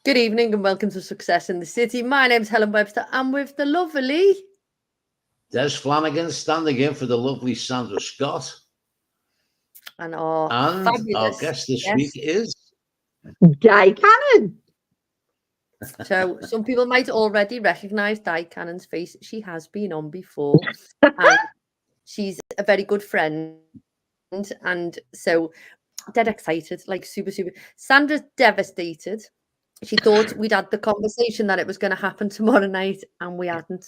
Good evening and welcome to Success in the City. My name's Helen Webster. I'm with the lovely Des Flanagan standing in for the lovely Sandra Scott. and our And our fabulous guest this week is Diane Cannon. So some people might already recognise Diane Cannon's face. She has been on before and she's a very good friend. And so dead excited, like super. Sandra's devastated. She thought we'd had the conversation that it was going to happen tomorrow night and we hadn't.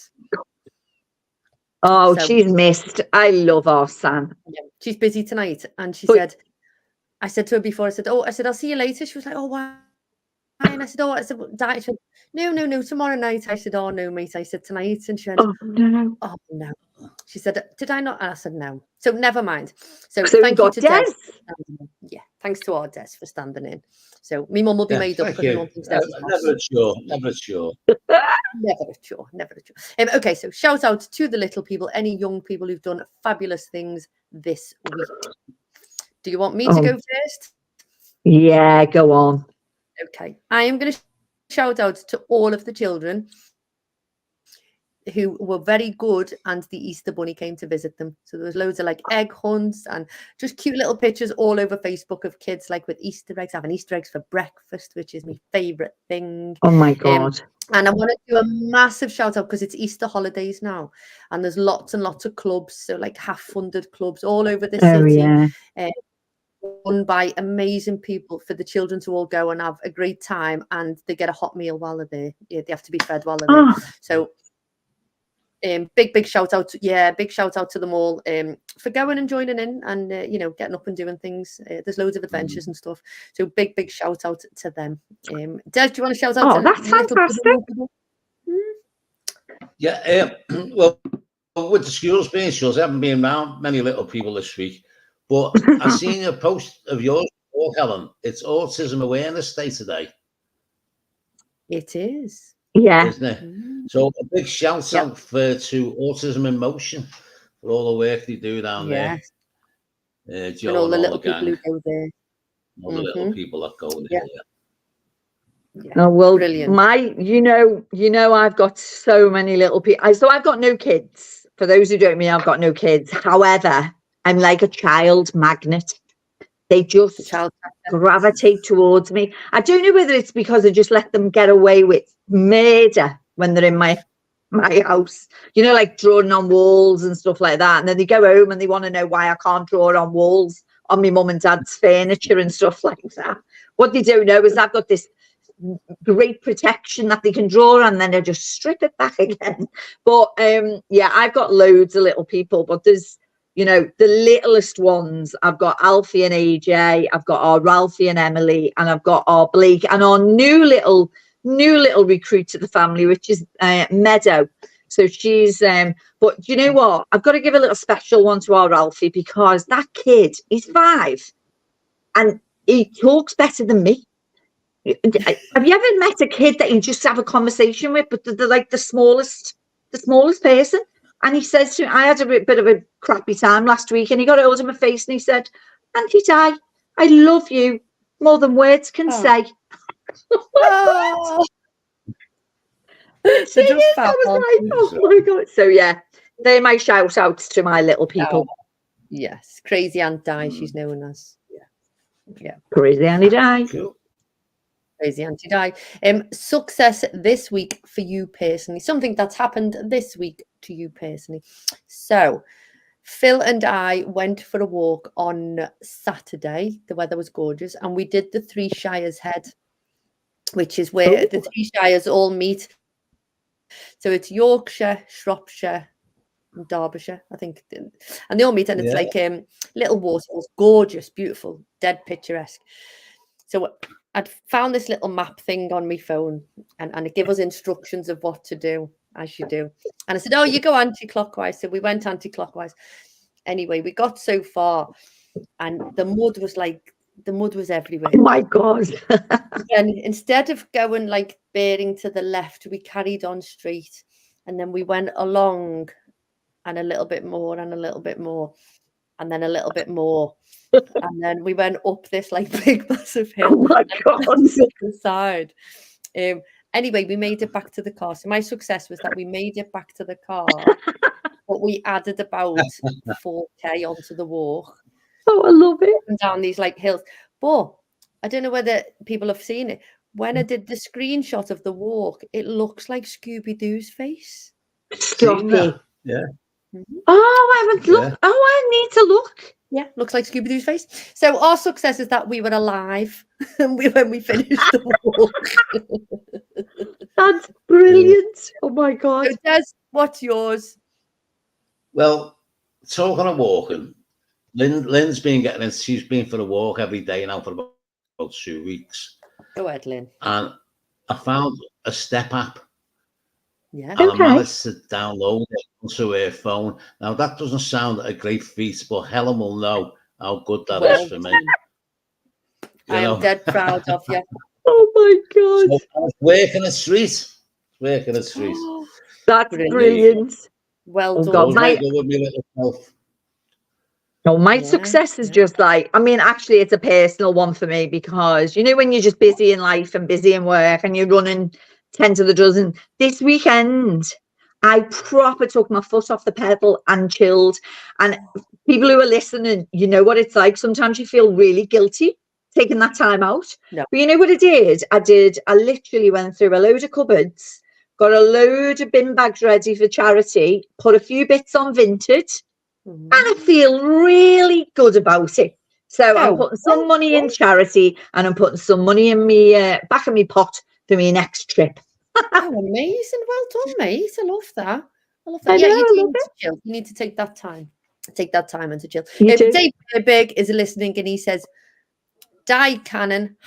Oh, she's missed. I love our Sam. Yeah, she's busy tonight. And she said, I said to her before, I said, I'll see you later. She was like, oh, why? And I said, Di. She went, no, tomorrow night. I said, oh, no, mate. I said, tonight. And she went, oh, no. She said, did I not? And I said, no. So never mind. So thank you to Des. Yeah, thanks to our Des for standing in. So me mum will be made up. Never a chore. Never a chore. Okay, so shout out to the little people, any young people who've done fabulous things this week. Do you want me to go first? Yeah, go on. Okay, I am going to shout out to all of the children who were very good, and the Easter Bunny came to visit them. So there was loads of like egg hunts and just cute little pictures all over Facebook of kids like with Easter eggs, having Easter eggs for breakfast, which is my favourite thing. Oh my God. And I want to do a massive shout out because it's Easter holidays now and there's lots and lots of clubs, so like half-funded clubs all over the city. Yeah. Run by amazing people for the children to all go and have a great time, and they get a hot meal while they're there. Yeah, they have to be fed while they're there. So big shout out to them all for going and joining in and getting up and doing things. There's loads of adventures and stuff, so big shout out to them. Des, do you want to shout out? That's fantastic. Yeah, well, with the schools being shut, I haven't been around many little people this week, but I've seen a post of yours, Helen. It's Autism Awareness Day today. It is. Yeah, isn't it? So a big shout out to Autism in Motion for all the work they do down there. Joe and all the little people who go there. All the little people that go there. Yeah. Oh well, brilliant. you know, I've got so many little people. So I've got no kids. For those who don't know, I've got no kids. However, I'm like a child magnet. They just gravitate towards me. I don't know whether it's because I just let them get away with murder when they're in my house, like drawing on walls and stuff like that. And then they go home and they want to know why I can't draw on walls on my mum and dad's furniture and stuff like that. What they don't know is I've got this great protection that they can draw on, and then they just strip it back again. But I've got loads of little people, but there's the littlest ones. I've got Alfie and AJ, I've got our Ralphie and Emily, and I've got our Blake and our new little recruit to the family, which is Meadow. So she's but you know what, I've got to give a little special one to our Ralphie, because that kid, he's 5 and he talks better than me. Have you ever met a kid that you just have a conversation with, but they're like the smallest person? And he says to me, I had a bit of a crappy time last week, and he got hold of my face and he said, Auntie Di, I love you more than words can say. Oh. I was like, oh my God. So yeah, they're my shout outs to my little people. Yes, Crazy Aunt Di, she's known as. Yeah. Crazy Auntie Di. Cool. Crazy Auntie Di. Success this week for you personally, something that's happened this week to you personally. So Phil and I went for a walk on Saturday. The weather was gorgeous, and we did the 3 Shires Head, which is where the 3 Shires all meet. So it's Yorkshire, Shropshire, and Derbyshire, I think, and they all meet, and it's like little waterfalls, gorgeous, beautiful, dead picturesque. So I'd found this little map thing on my phone, and it gave us instructions of what to do, as you do. And I said, oh, you go anti-clockwise. So we went anti-clockwise. Anyway, we got so far, and the mud was everywhere. Oh my God. And instead of going like bearing to the left, we carried on straight, and then we went along and a little bit more and a little bit more and then a little bit more. And then we went up this like big massive hill. Oh my God. To the side. Anyway, we made it back to the car. So my success was that we made it back to the car, but we added about 4K onto the walk. Oh, I love it. And down these like hills. But I don't know whether people have seen it. When I did the screenshot of the walk, it looks like Scooby-Doo's face. Stop it. Yeah. Oh, I haven't looked. Oh, I need to look. Yeah, looks like Scooby-Doo's face. So our success is that we were alive when we finished the walk. That's brilliant. Oh my God. So Des, what's yours? Well, talking of walking, Lynn's been getting in. She's been for a walk every day now for about 2 weeks. Go ahead, Lynn. And I found a step app. Yeah. And I managed to download it onto her phone. Now, that doesn't sound a great feat, but Helen will know how good that is for me. I am dead proud of you. Oh my God. So I was working the street. That's brilliant. Well done. God, my success is just like, I mean, actually, it's a personal one for me because, you know, when you're just busy in life and busy in work and you're running 10 to the dozen, this weekend, I proper took my foot off the pedal and chilled. And people who are listening, you know what it's like. Sometimes you feel really guilty taking that time out. No. But you know what I did? I literally went through a load of cupboards, got a load of bin bags ready for charity, put a few bits on Vinted, and I feel really good about it. So I'm putting some money in charity and I'm putting some money in me back in my pot for my next trip. Oh, amazing. Well done, mate. I love that. I Yeah, know, you I need love to chill. You need to take that time. Take that time and to chill. You do. Dave Big is listening and he says, Diane Cannon,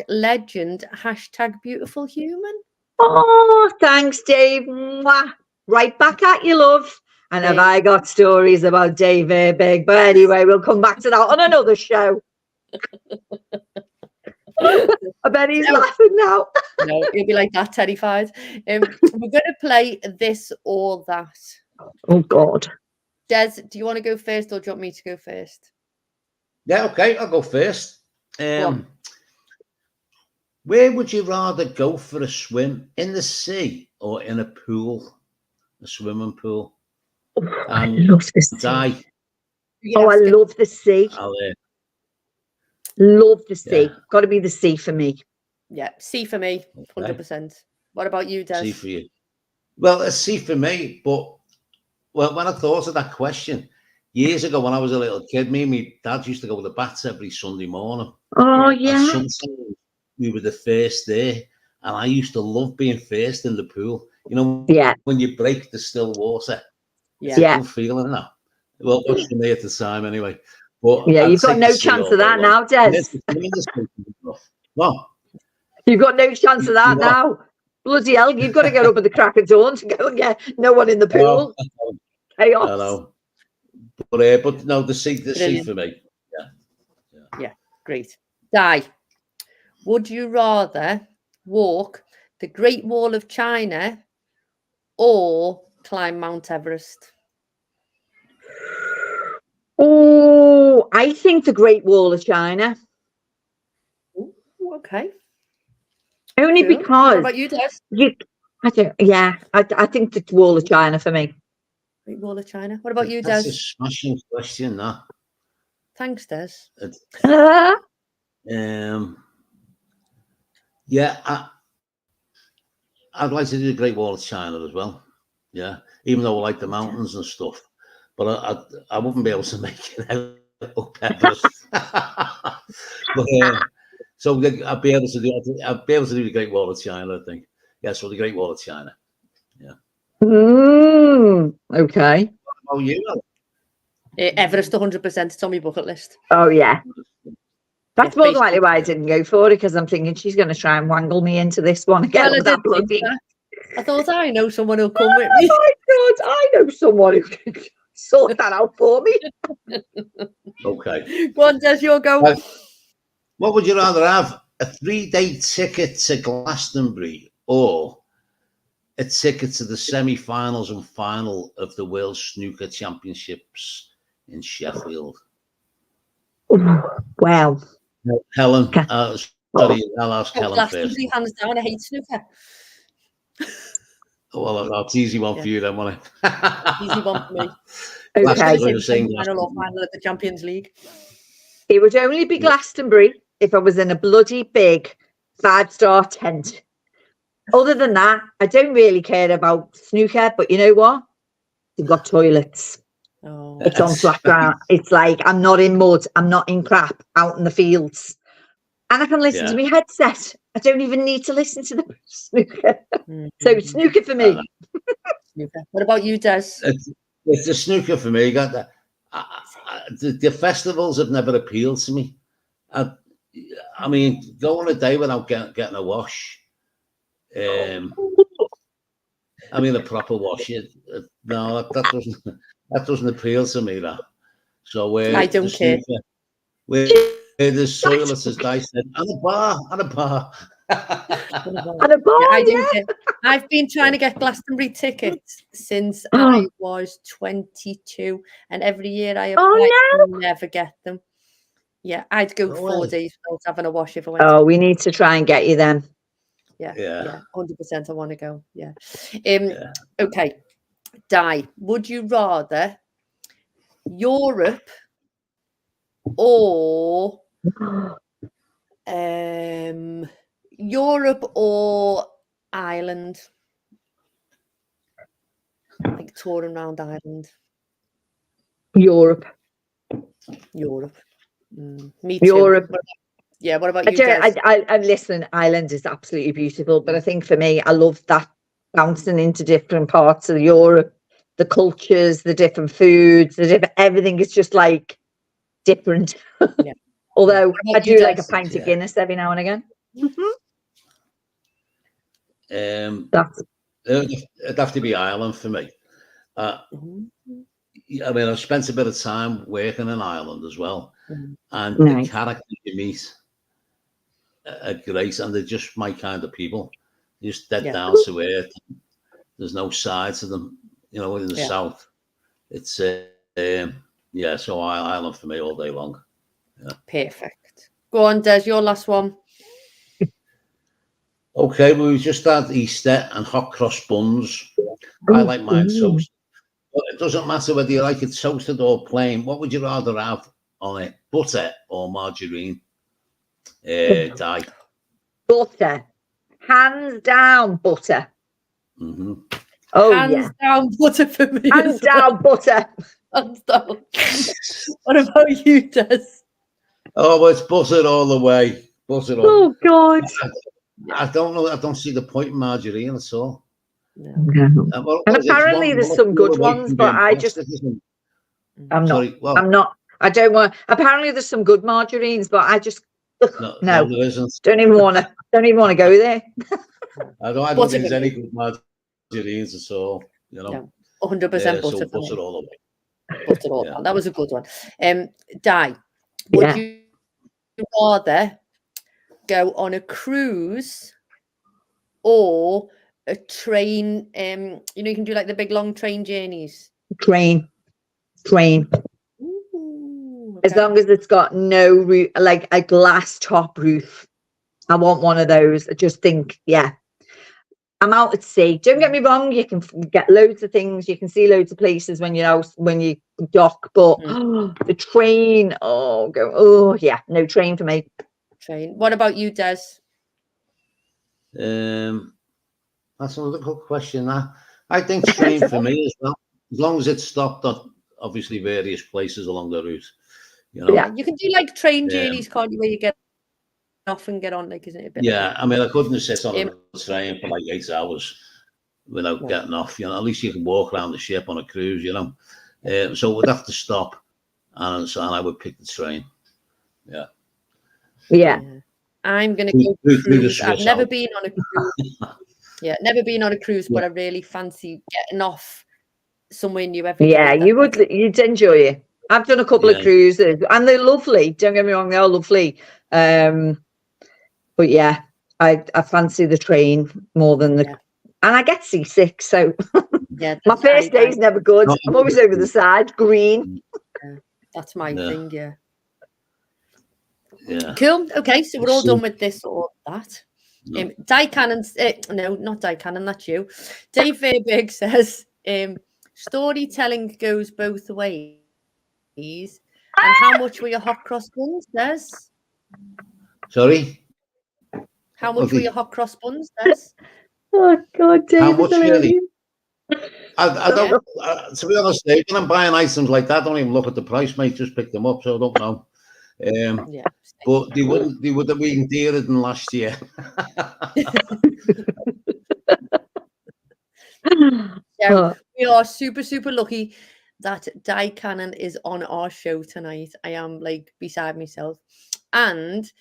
#legend, #beautiful human. Oh, thanks, Dave. Mwah. Right back at you, love. And have I got stories about Dave Big? But anyway, we'll come back to that on another show. I bet he's laughing now. No, he'll be like that, terrified. We're going to play this or that. Oh, God. Des, do you want to go first or do you want me to go first? Yeah, okay, I'll go first. Where would you rather go for a swim, in the sea or in a pool, a swimming pool? I love the sea. I love the sea. Love the sea. Yeah. Got to be the sea for me. Yeah, sea for me, 100%. What about you, Des? Sea for you. Well, a sea for me, but when I thought of that question, years ago when I was a little kid, me and my dad used to go to the baths every Sunday morning. Oh, yeah. And sometimes we were the first there, and I used to love being first in the pool. You know, when you break the still water. It's a good feeling now. Well, it was for me at the time anyway. But yeah, you've got no chance of that now, Des. What? You've got no chance of that now. Bloody hell, you've got to get up at the crack of dawn to go and get no one in the pool. Chaos. I know. But no, the sea for me. Yeah, great. Di, would you rather walk the Great Wall of China or climb Mount Everest? Oh, I think the Great Wall of China. Ooh, okay. Only because. What about you, Des? I think the Wall of China for me. Great Wall of China. What about you, Des? That's a smashing question, that. Thanks, Des. Yeah, I'd like to do the Great Wall of China as well. Yeah, even though I like the mountains and stuff, but I wouldn't be able to make it out up Everest. So I'd be able to do the Great Wall of China, I think. Yeah, so the Great Wall of China. Yeah. Okay. What about you? Everest, 100%. It's on my bucket list. Oh yeah. That's more than likely why I didn't go for it, because I'm thinking she's going to try and wangle me into this one again. I thought I know someone who'll come with me. Oh my God, I know someone who can sort that out for me. Okay. Go on, Des, your go. What would you rather have? A 3-day ticket to Glastonbury or a ticket to the semi-finals and final of the World Snooker Championships in Sheffield? Wow. Helen, Sorry, I'll ask Helen first. Glastonbury, hands down. I hate snooker. Well, that's easy one for you then, won't it? Easy one for me. Okay. Final or final at the Champions League. It would only be Glastonbury if I was in a bloody big 5-star tent. Other than that, I don't really care about snooker, but you know what? They've got toilets. Oh. It's on flat ground. It's like I'm not in mud. I'm not in crap out in the fields. And I can listen to my headset. I don't even need to listen to the snooker. So snooker for me. Snooker. What about you, Des? It's the snooker for me. Got that. The festivals have never appealed to me. I mean, go on a day without getting a wash. I mean, a proper wash. No, that doesn't appeal to me. That. So I don't care. Where there's toilets, as Di said, and a bar. And a bar, I do care. I've been trying to get Glastonbury tickets since I was 22, and every year I apply and never get them. Yeah, I'd go 4 days without having a wash if I went. Oh, we need to try and get you them. Yeah, 100%. I want to go. Yeah. Okay, Di, would you rather Europe or Europe or Ireland? Like touring around Ireland. Europe. Me too. Europe. Yeah, what about you? I listen, Ireland is absolutely beautiful, but I think for me, I love that bouncing into different parts of Europe, the cultures, the different foods, everything is just like different. Yeah. Although I do like a pint of Guinness every now and again. It'd have to be Ireland for me. I mean, I've spent a bit of time working in Ireland as well, and the characters you meet are great, and they're just my kind of people. Just dead down to earth. There's no side to them, you know. In the south, it's so Ireland for me all day long. Yeah. Perfect. Go on, Des, your last one. Okay, well, we just had Easter and hot cross buns. I like mine toasted. But it doesn't matter whether you like it toasted or plain. What would you rather have on it, butter or margarine? Di. Butter. Hands down, butter. Oh, hands down, butter for me. Hands down, butter. Hands down. What about you, Des? Oh, well, it's buttered all the way. Buttered all. Oh, God. I don't know. I don't see the point in margarine at all. No. And apparently there's some good ones, but I just... I'm not. I don't want... Apparently there's some good margarines, but I just... No, there isn't. Don't even want to go there. I don't think there's any good margarines at all. You know, 100% butter. Butter all the way. Butter all the way. That was a good one. Di, would you rather go on a cruise or a train? You can do like the big long train journeys. Train. Ooh, as long as it's got no roof, like a glass top roof. I want one of those. I just think, I'm out at sea. Don't get me wrong, you can get loads of things, you can see loads of places when you dock, but the train, no train for me. Train. What about you, Des? That's another good question. I think train for me as well, as long as it's stopped at obviously various places along the route. You know? Yeah, you can do like train journeys, can't you, where you get off and get on, like, isn't it? I mean, I couldn't sit on a train for like 8 hours without getting off. You know, at least you can walk around the ship on a cruise. You know, so we'd have to stop, and I would pick the train. Yeah. I'm gonna go cruise. I've never been on a cruise. Never been on a cruise, but I really fancy getting off somewhere new every day. You'd enjoy it. I've done a couple of cruises, and they're lovely. Don't get me wrong, they're lovely. But I fancy the train more than the, and I get seasick. So my first day is never good. I'm always over the side, green. That's my thing. Yeah. Cool. Okay, so we're all done with this or that. No. Diane Cannon, no, not Diane Cannon, that's you. Dave Fairberg says, storytelling goes both ways. And how much were your hot cross buns, Des? Sorry? How much were your hot cross buns, Des? Oh God, Dave, How much, Shirley? I don't, Yeah. to be honest, Dave, when I'm buying items like that, I don't even look at the price, mate. Just pick them up, so I don't know. Yeah. But they would have been dearer than last year. So we are super, super lucky that Diane Cannon is on our show tonight. I am like beside myself. And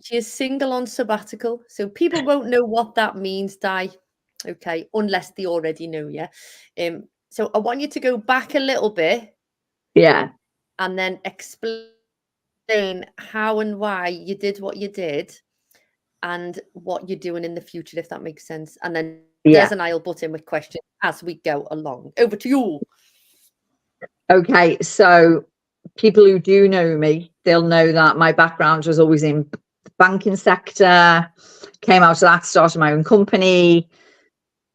she is single on sabbatical. So people won't know what that means, Di. Okay, unless they already know, yeah. So I want you to go back a little bit. Yeah. And then explain how and why you did what you did and what you're doing in the future, if that makes sense. And then there's an I'll butt in with questions as we go along. Over to you. Okay, so people who do know me, they'll know that my background was always in the banking sector, came out of that, started my own company,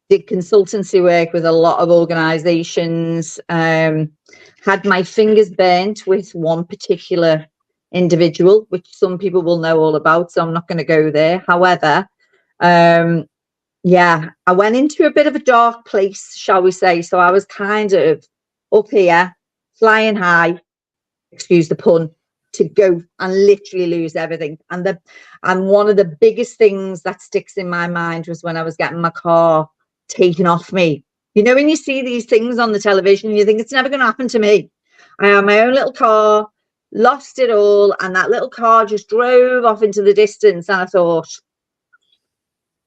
did consultancy work with a lot of organizations, had my fingers burnt with one particular individual, which some people will know all about, so I'm not going to go there. However, yeah, I went into a bit of a dark place, shall we say. So I was kind of up here, flying high, excuse the pun, to go and literally lose everything. And one of the biggest things that sticks in my mind was when I was getting my car taken off me. You know, when you see these things on the television, you think it's never going to happen to me. I had my own little car, lost it all, and that little car just drove off into the distance. And I thought,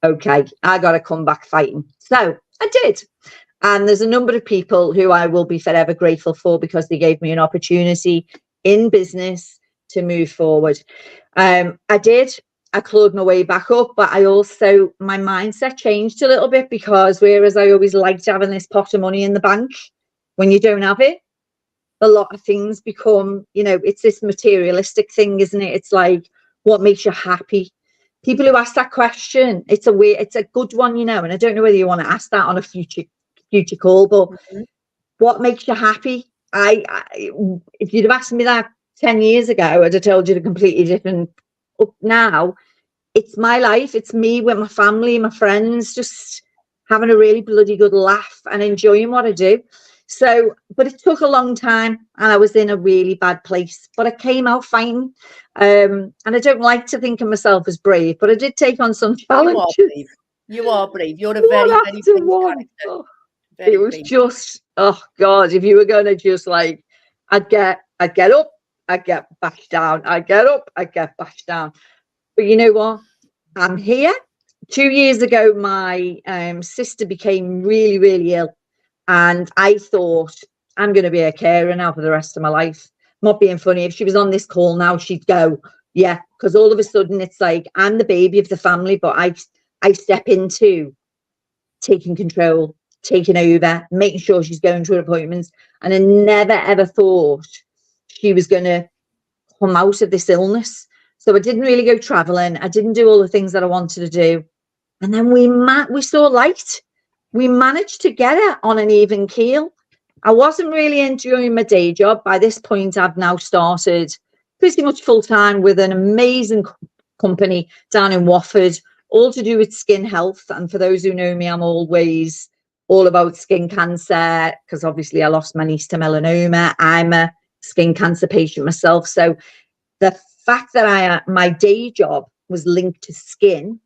okay, I got to come back fighting. So I did. And there's a number of people who I will be forever grateful for because they gave me an opportunity in business to move forward. I did. I clawed my way back up, but I also, my mindset changed a little bit because whereas I always liked having this pot of money in the bank, when you don't have it, a lot of things become, you know, it's this materialistic thing, isn't it? It's like, what makes you happy? People who ask that question, it's a good one, you know, and I don't know whether you want to ask that on a future call, but what makes you happy? If you'd have asked me that 10 years ago, I'd have told you a completely different. Now, it's my life. It's me with my family, my friends, just having a really bloody good laugh and enjoying what I do. So, but it took a long time and I was in a really bad place, but I came out fighting. And I don't like to think of myself as brave, but I did take on some challenges. You are brave. You're a very, very brave character. It was just, oh God, if you were going to just like, I'd get up, I'd get bashed down. I'd get up, I'd get bashed down. But you know what? I'm here. 2 years ago, my sister became really, really ill. And I thought, I'm going to be a carer now for the rest of my life. Not being funny. If she was on this call now, she'd go, yeah. Because all of a sudden, it's like, I'm the baby of the family, but I step into taking control, taking over, making sure she's going to her appointments. And I never, ever thought she was going to come out of this illness. So I didn't really go traveling. I didn't do all the things that I wanted to do. And then we saw light. We managed to get it on an even keel. I wasn't really enjoying my day job. By this point, I've now started pretty much full time with an amazing company down in Watford, all to do with skin health. And for those who know me, I'm always all about skin cancer because obviously I lost my niece to melanoma. I'm a skin cancer patient myself. So the fact that my day job was linked to skin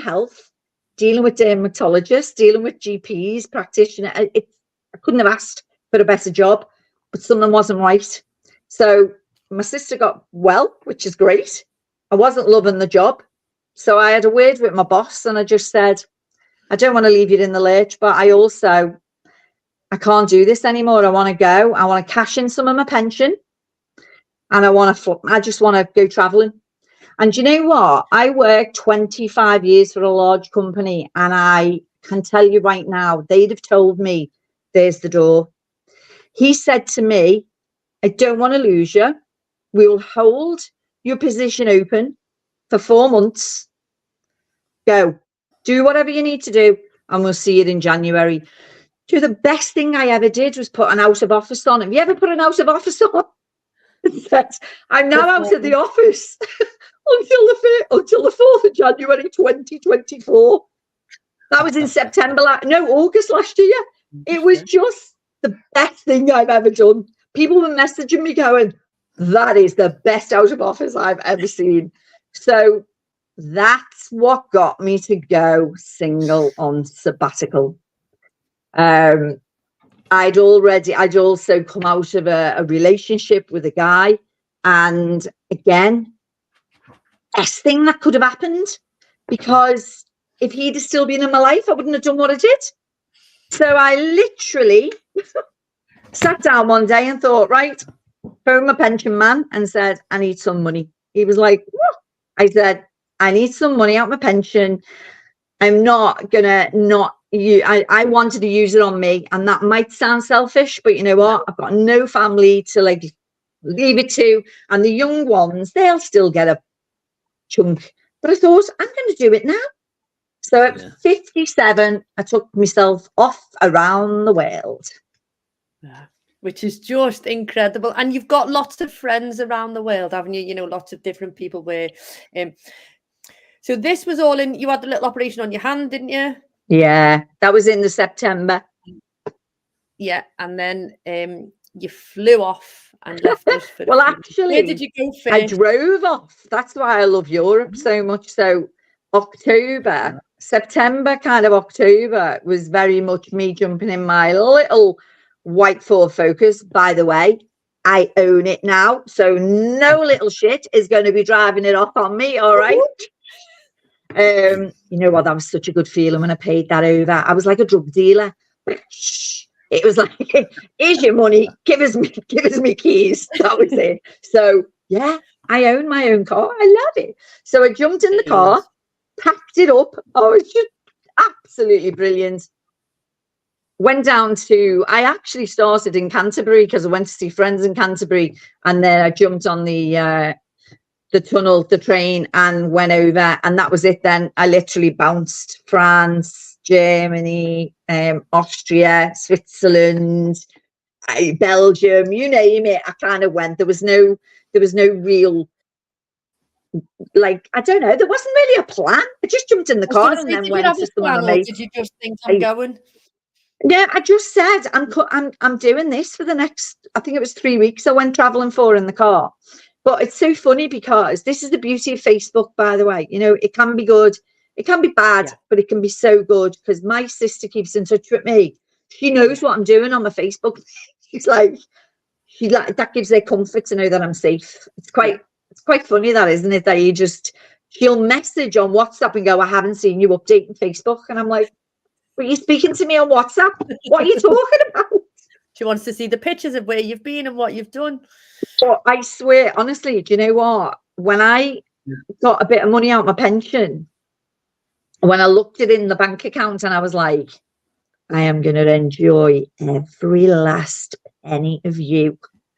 health, dealing with dermatologists, dealing with GPs, practitioners, I couldn't have asked for a better job, but something wasn't right. So my sister got well, which is great. I wasn't loving the job. So I had a word with my boss and I just said, I don't want to leave you in the lurch, but I can't do this anymore. I want to go. I want to cash in some of my pension and I just want to go traveling. And you know what? I worked 25 years for a large company and I can tell you right now, they'd have told me, there's the door. He said to me, I don't want to lose you. We'll hold your position open for 4 months. Go. Do whatever you need to do, and we'll see it in January. So the best thing I ever did was put an out of office on. Have you ever put an out of office on? I'm now out of the office until the 4th of January 2024. That was in August last year. It was just the best thing I've ever done. People were messaging me going, that is the best out of office I've ever seen. So that's what got me to go single on sabbatical. I'd also come out of a relationship with a guy, and again, best thing that could have happened, because if he'd have still been in my life, I wouldn't have done what I did. So I literally sat down one day and thought, right, phoned my pension man and said, I need some money. He was like, what? I said, I need some money out of my pension. I'm not gonna I wanted to use it on me, and that might sound selfish, but you know what? I've got no family to like leave it to, and the young ones, they'll still get a chunk. But I thought, I'm going to do it now. So at 57, I took myself off around the world. Yeah, which is just incredible. And you've got lots of friends around the world, haven't you? You know, lots of different people where... So this was all in... You had the little operation on your hand, didn't you? Yeah, that was in the September. Yeah, and then you flew off and left us for... Well, actually, where did you go first? I drove off. That's why I love Europe so much. So September, kind of October, was very much me jumping in my little white Ford Focus. By the way, I own it now, so no little shit is going to be driving it off on me, all right? You know what, that was such a good feeling when I paid that over. I was like a drug dealer. It was like, here's your money, give us me keys. That was it. So yeah, I own my own car. I love it. So I jumped in the car, packed it up. Oh, it's just absolutely brilliant. Went down to, I actually started in Canterbury because I went to see friends in Canterbury, and then I jumped on the train and went over, and that was it. Then I literally bounced France, Germany, Austria, Switzerland, Belgium, you name it. I kind of went. There was no real, like, I don't know, there wasn't really a plan. I just jumped in the car and then went to some of my mates. Did you just think, I'm going? Yeah, I just said, I'm doing this for the next, I think it was 3 weeks I went traveling for in the car. But it's so funny because this is the beauty of Facebook, by the way. You know, it can be good, it can be bad, but it can be so good, because my sister keeps in touch with me. She knows what I'm doing on my Facebook. She's like, that gives her comfort to know that I'm safe. It's quite funny, that, isn't it? That she'll message on WhatsApp and go, I haven't seen you updating Facebook. And I'm like, were you speaking to me on WhatsApp? What are you talking about? She wants to see the pictures of where you've been and what you've done. But I swear, honestly, do you know what? When I got a bit of money out of my pension, when I looked it in the bank account, and I was like, I am going to enjoy every last penny of you.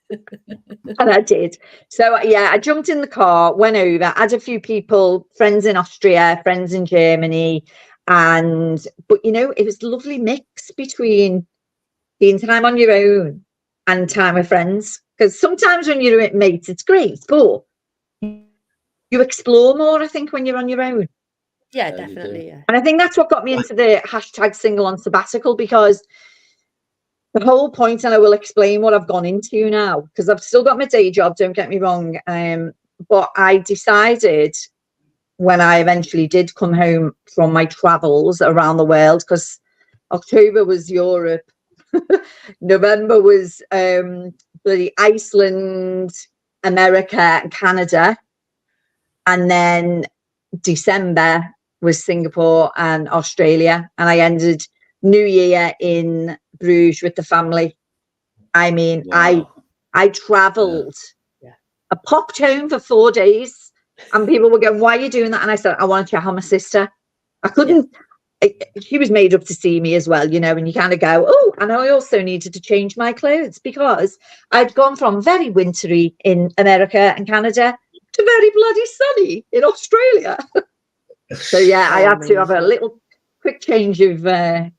And I did. So yeah, I jumped in the car, went over, had a few people, friends in Austria, friends in Germany, but you know, it was a lovely mix between being time on your own and time with friends. Because sometimes when you're with mates, it's great, but you explore more, I think, when you're on your own. Yeah, definitely. Yeah. And I think that's what got me into the hashtag single on sabbatical, because the whole point, and I will explain what I've gone into now, because I've still got my day job, don't get me wrong. But I decided, when I eventually did come home from my travels around the world, because October was Europe, November was bloody Iceland, America and Canada, and then December was Singapore and Australia, and I ended New Year in Bruges with the family. I mean, wow. I travelled. Yeah. I popped home for 4 days, and people were going, why are you doing that? And I said, I want to chat on my sister. I couldn't. She was made up to see me as well, you know, and you kind of go, oh, and I also needed to change my clothes, because I'd gone from very wintry in America and Canada to very bloody sunny in Australia. So yeah, I had to have a little quick change of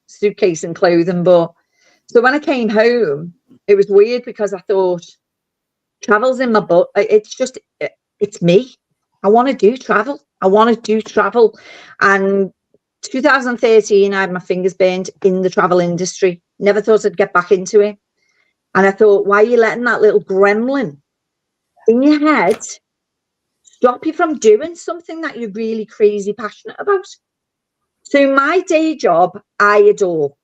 suitcase and clothing. But so when I came home, it was weird because I thought travel's in my butt. It's me. I want to do travel. And 2013, I had my fingers burned in the travel industry. Never thought I'd get back into it. And I thought, why are you letting that little gremlin in your head stop you from doing something that you're really crazy passionate about? So my day job, I adore.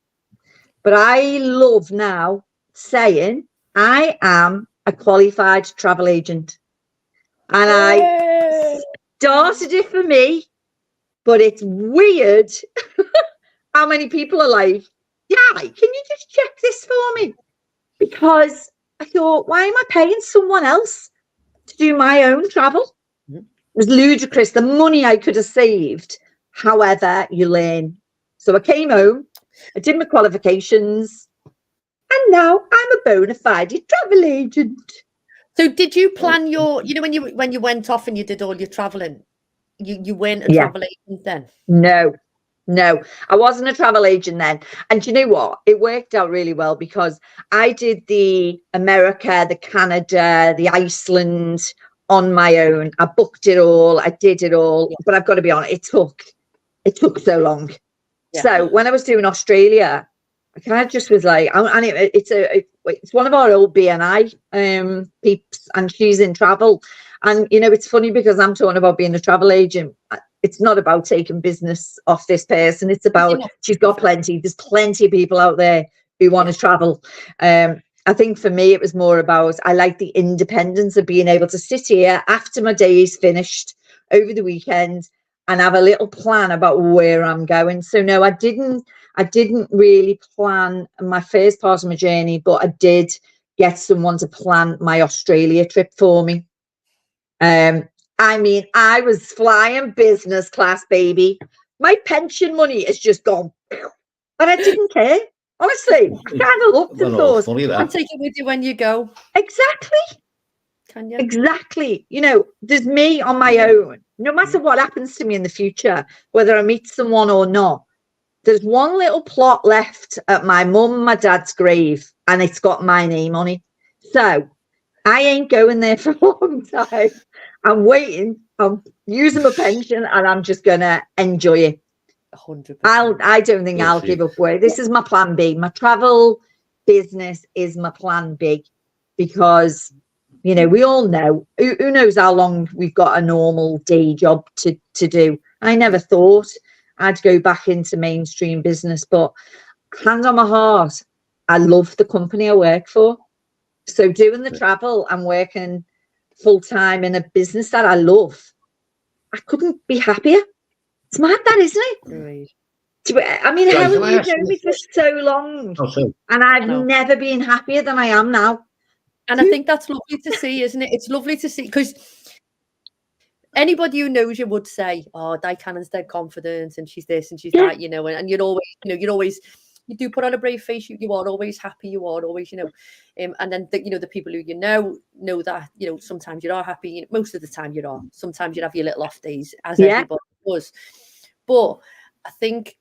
But I love now saying I am a qualified travel agent. And I started it for me, but it's weird how many people are like, yeah, can you just check this for me? Because I thought, why am I paying someone else to do my own travel? It was ludicrous, the money I could have saved. However, you learn. So I came home, I did my qualifications, and now I'm a bona fide travel agent. So did you plan your, when you went off and you did all your traveling, you weren't a travel agent then? No, I wasn't a travel agent then. And you know what? It worked out really well because I did the America, the Canada, the Iceland on my own. I booked it all. I did it all. But I've got to be honest, it took so long. Yeah. So when I was doing Australia, I kind of just was like, and it's one of our old BNI peeps, and she's in travel. And, it's funny because I'm talking about being a travel agent. It's not about taking business off this person. It's about, she's got plenty. There's plenty of people out there who want to travel. I think for me, it was more about, I like the independence of being able to sit here after my day is finished over the weekend and have a little plan about where I'm going. So no, I didn't really plan my first part of my journey, but I did get someone to plan my Australia trip for me. I was flying business class, baby. My pension money has just gone, but I didn't care. Honestly, I kind of looked and thought, I'll take it with you when you go. Exactly. Can you? Exactly. There's me on my own. No matter what happens to me in the future, whether I meet someone or not, there's one little plot left at my mum and my dad's grave, and it's got my name on it. So I ain't going there for a long time. I'm waiting. I'm using my pension, and I'm just gonna enjoy it. 100%. I don't think I'll give up work. This is my plan B. My travel business is my plan B, because we all know who knows how long we've got a normal day job to do. I never thought I'd go back into mainstream business, but hand on my heart, I love the company I work for. So doing the travel and working full time in a business that I love, I couldn't be happier. It's mad, that, isn't it? Right. I mean, Helen, you've known me for so long, and I've never been happier than I am now. And I think that's lovely to see, isn't it? It's lovely to see, because anybody who knows you would say, "Oh, Diane Cannon's dead confident, and she's this and she's that," and you're always, you do put on a brave face. You are always happy. You are always, and then the people who know that sometimes you are happy. Most of the time you are. Sometimes you have your little off days, as everybody does. But I think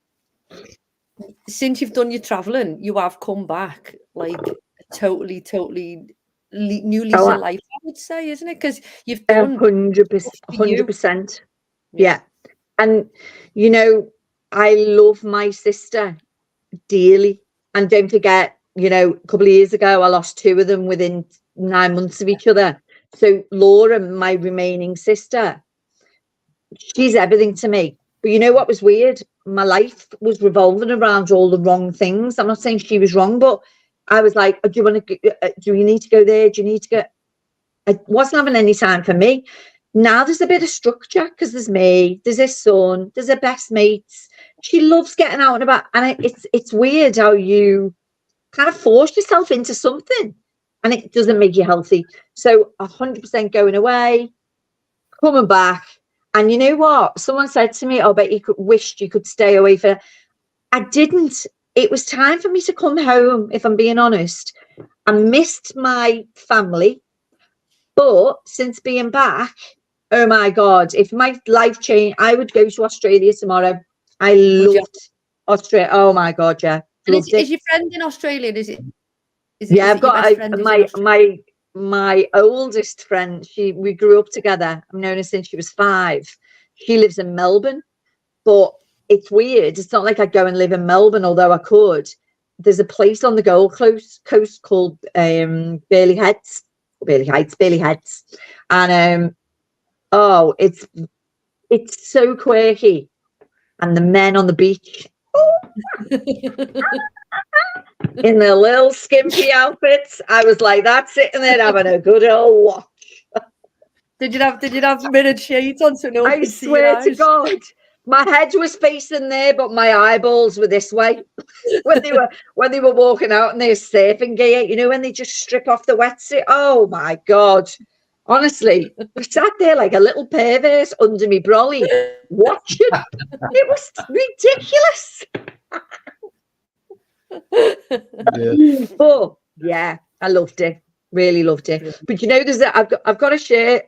since you've done your traveling, you have come back like totally new lease of life, I would say, isn't it? Because you've done 100%. Yeah. And I love my sister dearly, and don't forget, a couple of years ago I lost two of them within 9 months of each other. So Laura, my remaining sister, she's everything to me. But what was weird? My life was revolving around all the wrong things. I'm not saying she was wrong, but I was like, do you need to go there? Do you need to go? I wasn't having any time for me. Now there's a bit of structure, because there's me, there's his son, there's her best mates. She loves getting out and about. And it's weird how you kind of force yourself into something and it doesn't make you healthy. So 100% going away, coming back. And you know what? Someone said to me, "Oh, but you wished you could stay away for..." I didn't. It was time for me to come home, if I'm being honest. I missed my family. But since being back, Oh my God. If my life changed, I would go to Australia tomorrow. I loved Australia. Oh my God, yeah. And is your friend in Australia? Yeah, I've got your best friend my oldest friend. We grew up together. I've known her since she was 5. She lives in Melbourne, but it's weird. It's not like I go and live in Melbourne, although I could. There's a place on the Gold Coast called Burleigh Heads, and oh, it's so quirky, and the men on the beach in their little skimpy outfits. I was like, that's sitting there having a good old watch. Did you have mirrored shades on so no one could see your eyes? I swear to God, my head was facing there, but my eyeballs were this way. when they were walking out in their surfing gear, you know, when they just strip off the wetsuit. Oh my God. Honestly, I sat there like a little pervert under me brolly watching. It was ridiculous. Oh yeah, I loved it. Really loved it. But you know, I've got to share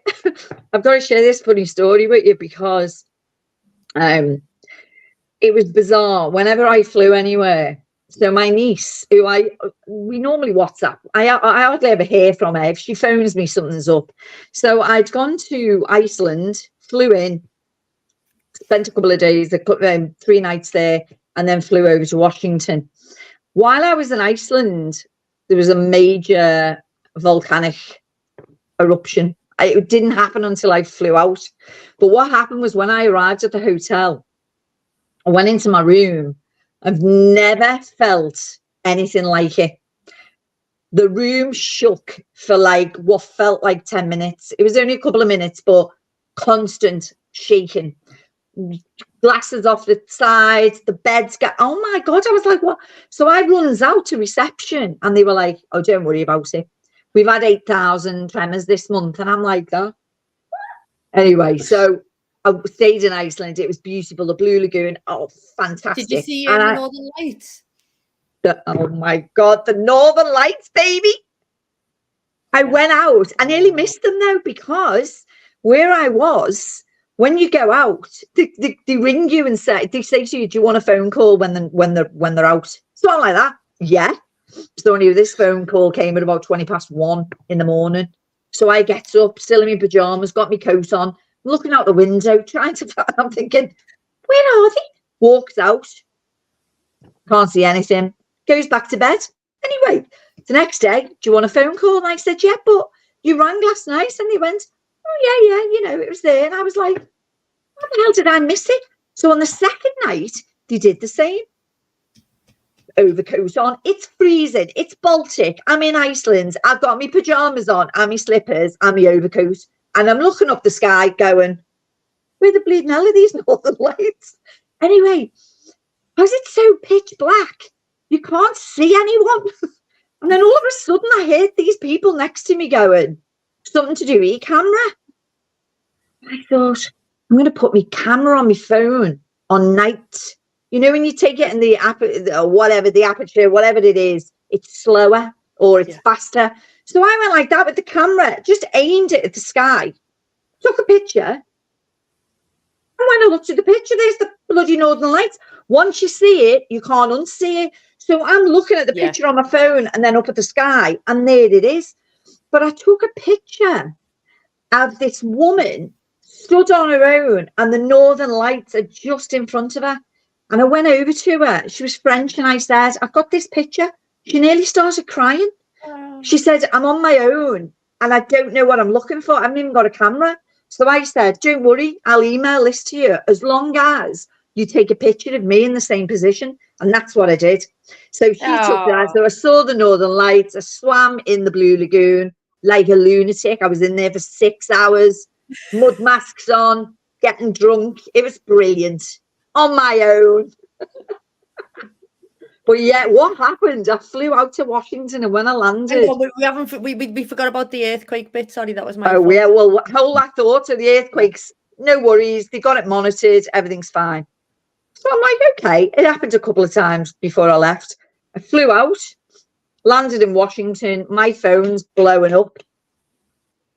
this funny story with you, because it was bizarre. Whenever I flew anywhere, so my niece, we normally WhatsApp. I hardly ever hear from her. If she phones me, something's up. So I'd gone to Iceland, flew in, spent a couple of days, 3 nights there, and then flew over to Washington. While I was in Iceland, there was a major volcanic eruption. It didn't happen until I flew out. But what happened was, when I arrived at the hotel, I went into my room. I've never felt anything like it. The room shook for like what felt like 10 minutes. It was only a couple of minutes, but constant shaking. Glasses off the sides, the beds get, oh my God, I was like, what? So I runs out to reception, and they were like, oh, don't worry about it. We've had 8,000 tremors this month. And I'm like, that. Anyway, so I stayed in Iceland. It was beautiful. The Blue Lagoon. Oh, fantastic. Did you see the Northern Lights? Oh my God, the Northern Lights, baby. I went out. I nearly missed them though, because where I was, when you go out, they ring you and they say to you, do you want a phone call when they're out? Something like that. Yeah. So only this phone call came at about 1:20 in the morning. So I get up, still in my pajamas, got my coat on, looking out the window, trying to find, I'm thinking, where are they? Walks out, can't see anything, goes back to bed. Anyway, the next day, do you want a phone call? And I said, yeah, but you rang last night. And they went, oh yeah, you know, it was there. And I was like, how the hell did I miss it? So on the second night, they did the same. Overcoat on, it's freezing, it's Baltic, I'm in Iceland, I've got my pajamas on and my slippers and my overcoat, and I'm looking up the sky going, where the bleeding hell are these Northern Lights? Anyway, because it's so pitch black, you can't see anyone. And then all of a sudden I heard these people next to me going, something to do with your camera. I thought, I'm going to put my camera on my phone on night. You know, when you take it in the app or whatever, the aperture, whatever it is, it's slower or it's faster. So I went like that with the camera, just aimed it at the sky, took a picture. And when I looked at the picture, there's the bloody Northern Lights. Once you see it, you can't unsee it. So I'm looking at the picture on my phone and then up at the sky, and there it is. But I took a picture of this woman stood on her own, and the Northern Lights are just in front of her. And I went over to her. She was French, and I said, I've got this picture. She nearly started crying. She said, I'm on my own and I don't know what I'm looking for. I haven't even got a camera. So I said, don't worry, I'll email this to you as long as you take a picture of me in the same position. And that's what I did. So she took that. So I saw the Northern Lights. I swam in the Blue Lagoon like a lunatic. I was in there for 6 hours, mud masks on, getting drunk. It was brilliant. On my own. But yeah, what happened? I flew out to Washington, and when I landed, we forgot about the earthquake bit. Sorry, that was my fault. Yeah, well, whole I thought of the earthquakes. No worries, they got it monitored. Everything's fine. So I'm like, okay. It happened a couple of times before I left. I flew out, landed in Washington. My phone's blowing up.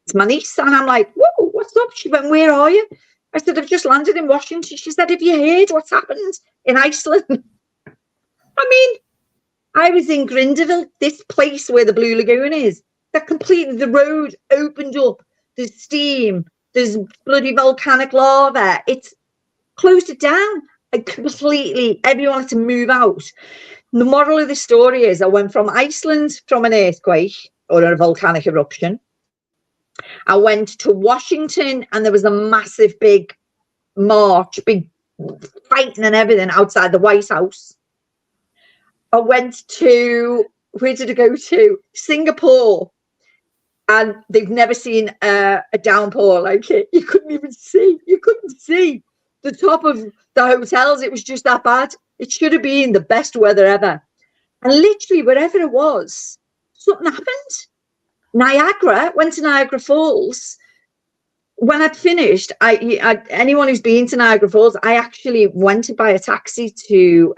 it's my niece. And I'm like, whoa, what's up? She went, where are you? I said, I've just landed in Washington. She said, have you heard what's happened in Iceland? I mean, I was in Grindelwald, this place where the Blue Lagoon is. That completely, the road opened up. There's steam. There's bloody volcanic lava. It's closed it down. Everyone had to move out. The moral of the story is I went from Iceland from an earthquake or a volcanic eruption. I went to Washington and there was a massive big march, big fighting and everything outside the White House. I went to, where did I go to? Singapore. And they've never seen a downpour like it. You couldn't even see. You couldn't see the top of the hotels. It was just that bad. It should have been the best weather ever. And literally, wherever it was, something happened. Niagara, went to Niagara Falls. When I'd finished, anyone who's been to Niagara Falls, I actually went to buy a taxi to,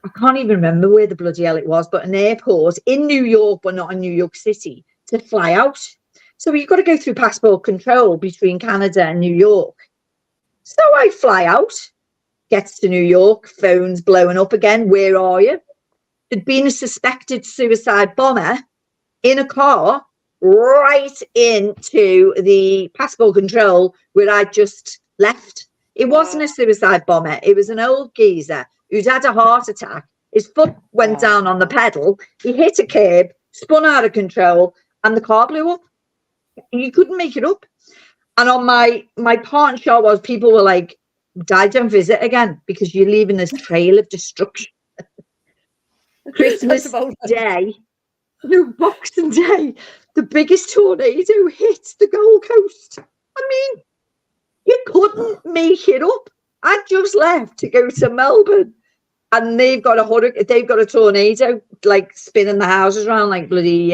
I can't even remember where the bloody hell it was, but an airport in New York, but not in New York City, to fly out. So you've got to go through passport control between Canada and New York. So I fly out, gets to New York, phone's blowing up again. Where are you? There'd been a suspected suicide bomber in a car right into the passport control where I just left. It wasn't a suicide bomber. It was an old geezer who'd had a heart attack. His foot went down on the pedal. He hit a curb, spun out of control, and the car blew up. You couldn't make it up. And on my part and shot was people were like, Dad, don't visit again because you're leaving this trail of destruction. Christmas Day, no, Boxing Day, the biggest tornado hits the Gold Coast. I mean, you couldn't make it up. I just left to go to Melbourne, and they've got a tornado like spinning the houses around like bloody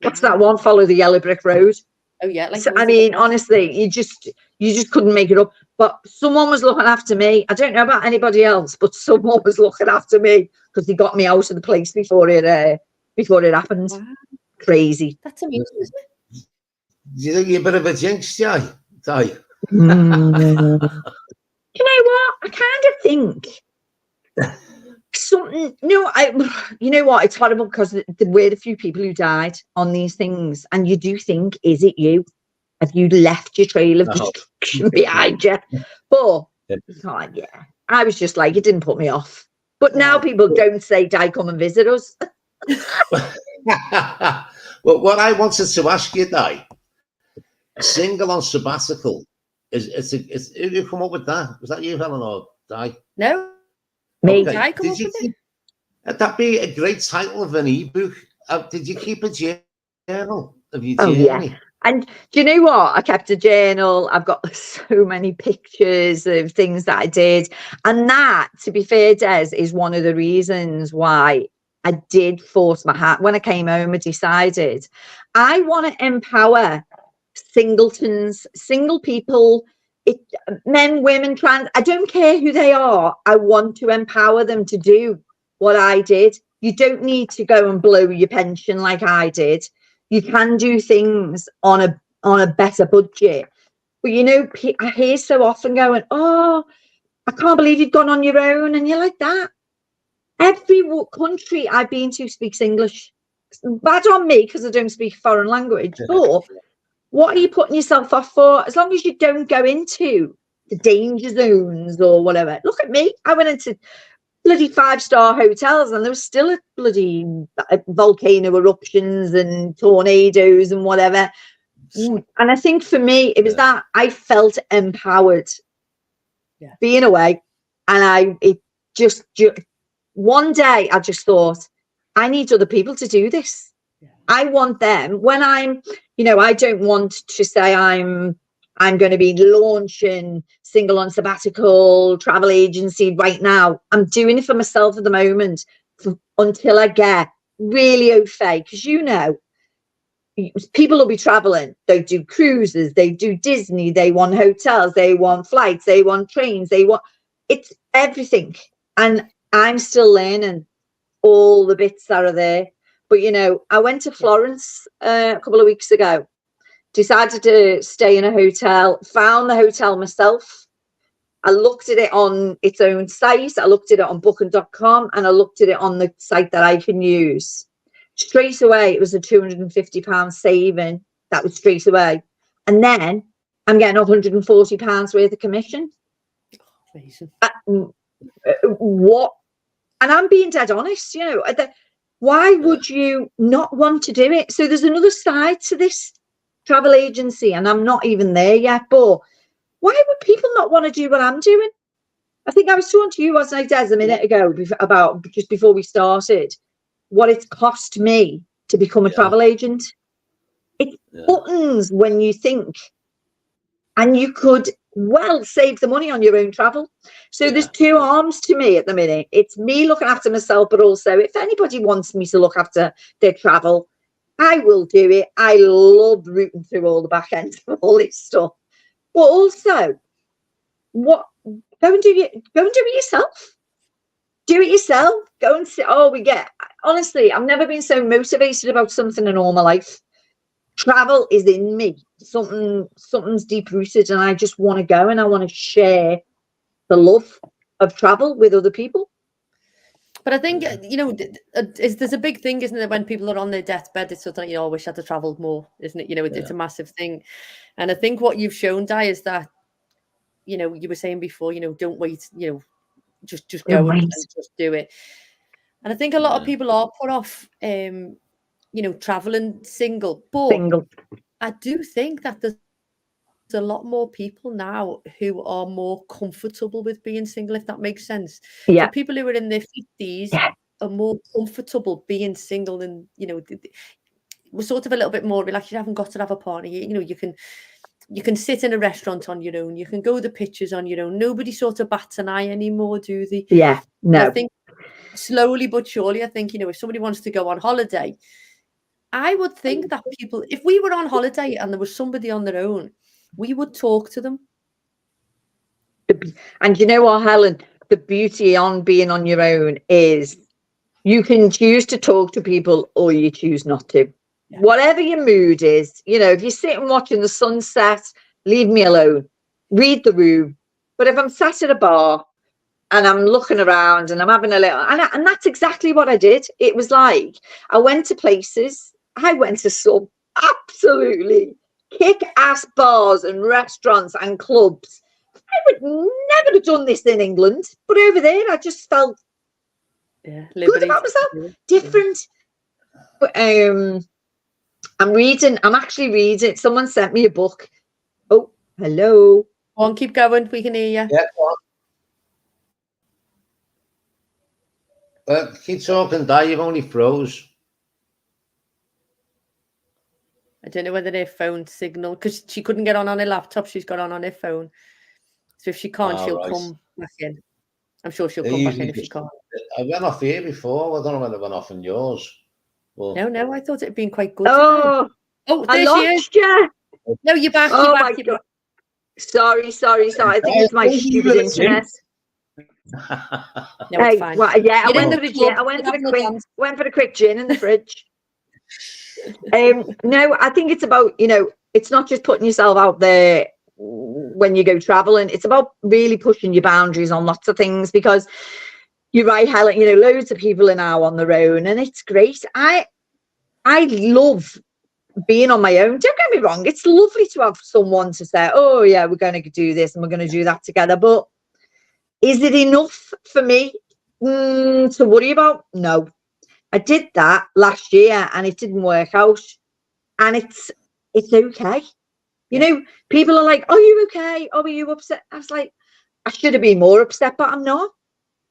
what's that one? Follow the Yellow Brick Road. Oh yeah, like so, I mean, honestly, you just couldn't make it up. But someone was looking after me. I don't know about anybody else, but someone was looking after me because they got me out of the place before it happened. Wow. Crazy. That's amusing, isn't it? Do you think you're a bit of a jinx, Di? You know what? I kind of think something. No, you know what? It's horrible because there were a few people who died on these things, and you do think, is it you? Have you left your trail of destruction behind you? But yeah, I was just like, it didn't put me off. But now people don't say, Di, come and visit us. Well, what I wanted to ask you, Di, single on sabbatical. Who you come up with that? Was that you, Helen, or Di? No, me. Okay. Di come up with it. That'd be a great title of an ebook. Did you keep a journal of your journey? Yeah. And do you know what? I kept a journal. I've got so many pictures of things that I did. And that, to be fair, Des, is one of the reasons why I did force my hand. When I came home, I decided I want to empower singletons, single people, men, women, trans. I don't care who they are. I want to empower them to do what I did. You don't need to go and blow your pension like I did. You can do things on a better budget. But you know, I hear so often going, oh, I can't believe you've gone on your own. And you're like that. Every country I've been to speaks English. Bad on me because I don't speak a foreign language. But what are you putting yourself off for? As long as you don't go into the danger zones or whatever. Look at me. I went into bloody 5-star hotels and there was still a bloody volcano eruptions and tornadoes and whatever. And I think for me, it was that I felt empowered being away. And one day I just thought, I need other people to do this. I want them when I'm, I don't want to say I'm going to be launching single on sabbatical travel agency right now. I'm doing it for myself at the moment until I get really au fait. Because people will be traveling. They do cruises. They do Disney. They want hotels. They want flights. They want trains. It's everything. And I'm still learning all the bits that are there. But, you know, I went to Florence a couple of weeks ago, decided to stay in a hotel, found the hotel myself. I looked at it on its own site. I looked at it on booking.com, and I looked at it on the site that I can use. Straight away, it was a £250 saving. That was straight away. And then I'm getting £140 worth of commission. Amazing. What? And I'm being dead honest, you know. Why would you not want to do it? So there's another side to this travel agency, and I'm not even there yet. But why would people not want to do what I'm doing? I think I was talking to you, wasn't I, Des, a minute ago, about just before we started, what it's cost me to become a travel agent. It's buttons when you think, and you could well save the money on your own travel. So there's two arms to me at the minute. It's me looking after myself, but also if anybody wants me to look after their travel, I will do it. I love rooting through all the back end of all this stuff. But also, go and do it yourself. Do it yourself. Go and sit. Honestly, I've never been so motivated about something in all my life. Travel is in me. Something's deep rooted, and I just want to go, and I want to share the love of travel with other people. But I think, you know, there's a big thing, isn't it, when people are on their deathbed, it's sort of, you know, I wish I'd have travelled more, isn't it? You know, it's a massive thing. And I think what you've shown, Di, is that, you know, you were saying before, you know, don't wait, you know, just go and just do it. And I think a lot of people are put off, you know, travelling single. But I do think that there's a lot more people now who are more comfortable with being single, if that makes sense. So people who are in their 50s are more comfortable being single, and, you know, we're sort of a little bit more relaxed. You haven't got to have a party. You know, you can sit in a restaurant on your own. You can go to the pictures on your own. Nobody sort of bats an eye anymore, do they? Yeah, no. I think slowly but surely, I think, you know, if somebody wants to go on holiday, I would think that people, if we were on holiday and there was somebody on their own, we would talk to them. And you know what, Helen, the beauty on being on your own is you can choose to talk to people or you choose not to. Yeah. Whatever your mood is, you know, if you're sitting watching the sunset, leave me alone. Read the room. But if I'm sat at a bar and I'm looking around and I'm having a little, and that's exactly what I did. It was like I went to places. I went to some absolutely kick-ass bars and restaurants and clubs. I would never have done this in England, but over there I just felt good about myself, different. But I'm actually reading. Someone sent me a book. Oh, hello. Go on, keep going. We can hear you. Yeah, go on. Keep talking, Di. You've only froze. I don't know whether their phone signal, because she couldn't get on her laptop. She's got on her phone. So if she can't, she'll come back in. I'm sure she'll come back in if she can't. I went off here before. I don't know whether I went off in yours. Well, no, I thought it'd been quite good. Oh, there she is. You. No, you're back. Oh, you're my back. God. Sorry. I think it's my stupid internet. No, it's fine. Well, yeah, I went for the quick gin in the fridge. No, I think it's about, you know, it's not just putting yourself out there when you go traveling. It's about really pushing your boundaries on lots of things, because you're right, Helen, you know, loads of people are now on their own, and it's great. I love being on my own. Don't get me wrong, it's lovely to have someone to say, oh yeah, we're going to do this and we're going to do that together, but is it enough for me to worry about? No. I did that last year and it didn't work out, and it's okay. You know, people are like, are you okay? Oh, are you upset? I was like, I should have been more upset, but I'm not.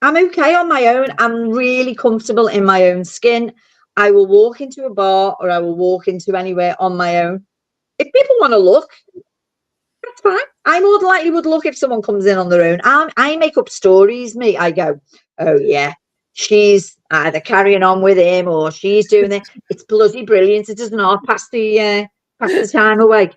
I'm okay on my own. I'm really comfortable in my own skin. I will walk into a bar or I will walk into anywhere on my own. If people want to look, that's fine. I more than likely would look if someone comes in on their own. I make up stories, me. I go, oh yeah, she's either carrying on with him or she's doing it. It's bloody brilliant. It doesn't half pass the time away.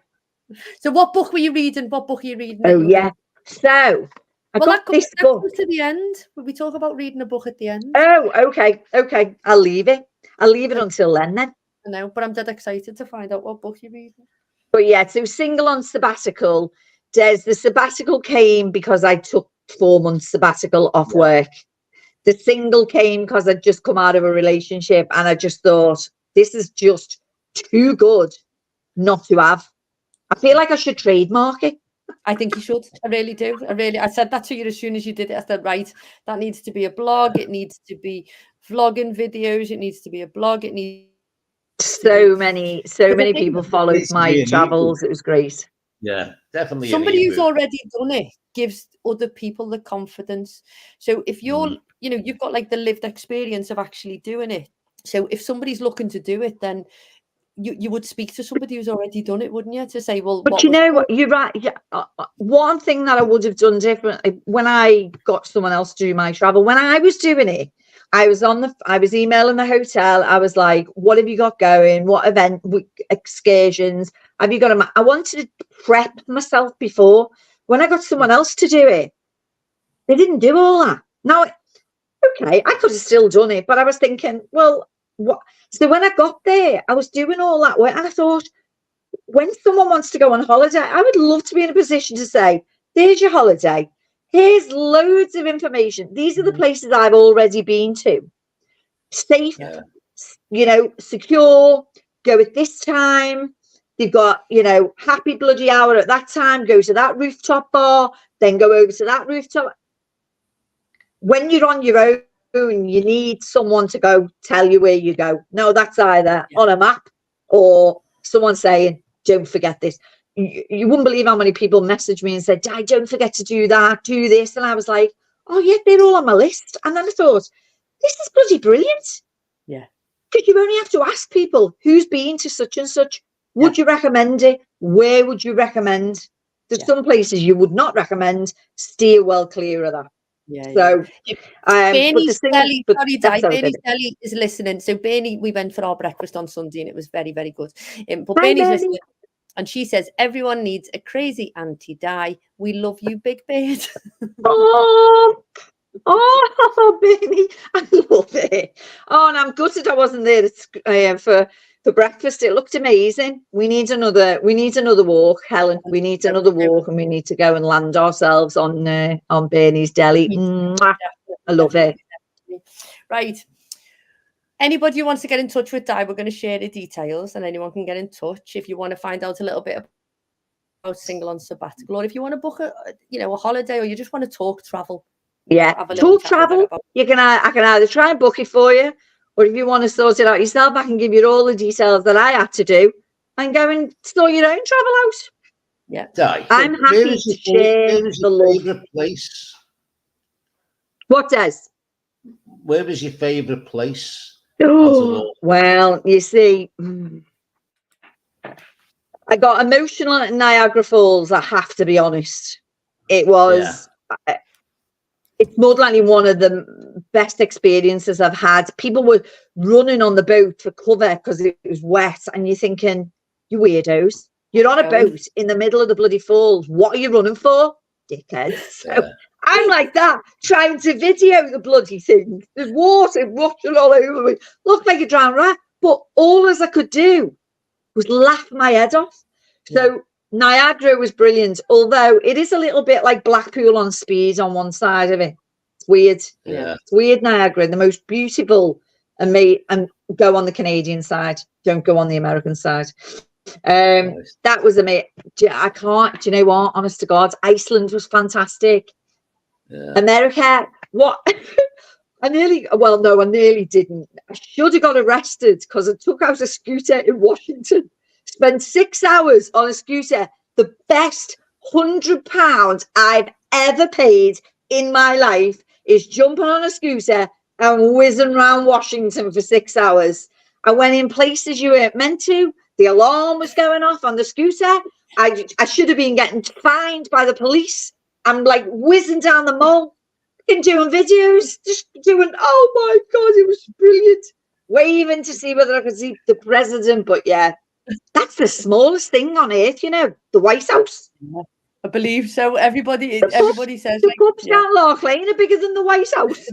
So what book were you reading? Oh yeah. So I got this book to the end. Will we talk about reading a book at the end? Oh, okay. I'll leave it. I'll leave it until then. I know, but I'm dead excited to find out what book you're reading. But yeah, so single on sabbatical. The sabbatical came because I took 4 months sabbatical off work. The single came because I'd just come out of a relationship, and I just thought, this is just too good not to have. I feel like I should trademark it. I think you should. I really do. I said that to you as soon as you did it. I said, right, that needs to be a blog. It needs to be vlogging videos. It needs to be a blog. It needs so many people followed my travels. It was great. Yeah, definitely. Somebody who's already done it gives other people the confidence. So if you're, you've got like the lived experience of actually doing it. So if somebody's looking to do it, then you would speak to somebody who's already done it, wouldn't you? To say, well, but you know what, you're right. Yeah. One thing that I would have done differently when I got someone else to do my travel, when I was doing it, I was emailing the hotel. I was like, what have you got going? What event, excursions have you got? I wanted to prep myself before. When I got someone else to do it, they didn't do all that. Now, okay, I could have still done it, but I was thinking, well, what? So when I got there, I was doing all that work, and I thought, when someone wants to go on holiday, I would love to be in a position to say, there's your holiday. Here's loads of information. These are the places I've already been to. Safe, secure, go at this time. They've got, happy bloody hour at that time. Go to that rooftop bar, then go over to that rooftop. When you're on your own, you need someone to go tell you where you go. No, that's either on a map or someone saying, don't forget this. You wouldn't believe how many people messaged me and said, don't forget to do that, do this. And I was like, oh, yeah, they're all on my list. And then I thought, this is bloody brilliant. Yeah. Because you only have to ask people who's been to such and such. Would you recommend it? Where would you recommend? There's some places you would not recommend. Steer well clear of that. Yeah. So, Bernie's Deli, Bernie's Deli is listening. So Bernie, we went for our breakfast on Sunday and it was very, very good. But Bernie's listening, and she says everyone needs a crazy Auntie Di. We love you, Big Bird. Oh, Bernie, I love it. Oh, and I'm gutted I wasn't there for breakfast. It looked amazing. We need another walk, Helen. We need another walk, and we need to go and land ourselves on Bernie's Deli. Mwah. I love it. Right. Anybody who wants to get in touch with Di, we're going to share the details, and anyone can get in touch if you want to find out a little bit about single on sabbatical, or if you want to book a holiday, or you just want to talk travel. Yeah, talk travel. I can either try and book it for you, or if you want to sort it out yourself, I can give you all the details that I had to do and go and sort your own travel out. Yeah. Di, I'm happy to share the favourite place? What does? Where was your favourite place? Oh, well, you see, I got emotional at Niagara Falls, I have to be honest. It was... Yeah. It's more than likely one of the best experiences I've had. People were running on the boat for cover because it was wet, and you're thinking, you weirdos, you're on a boat in the middle of the bloody falls. What are you running for, dickheads? So I'm like that, trying to video the bloody thing. There's water rushing all over me. Looked like a drowned rat, but all as I could do was laugh my head off. So Niagara was brilliant, although it is a little bit like Blackpool on speed on one side of it. It's weird. Yeah. It's weird, Niagara, the most beautiful, and go on the Canadian side. Don't go on the American side. Nice. That was amazing. I can't, do you know what? Honest to God, Iceland was fantastic. Yeah. America, what? I nearly didn't. I should have got arrested because I took out a scooter in Washington. Spent 6 hours on a scooter, the best £100 I've ever paid in my life is jumping on a scooter and whizzing around Washington for 6 hours. I went in places you weren't meant to. The alarm was going off on the scooter. I should have been getting fined by the police. I'm like whizzing down the mall and doing videos, just doing, oh my God, it was brilliant. Waving to see whether I could see the president, but yeah. That's the smallest thing on earth, the White House. I believe so. Everybody says the pubs down Lark Lane are bigger than the White House.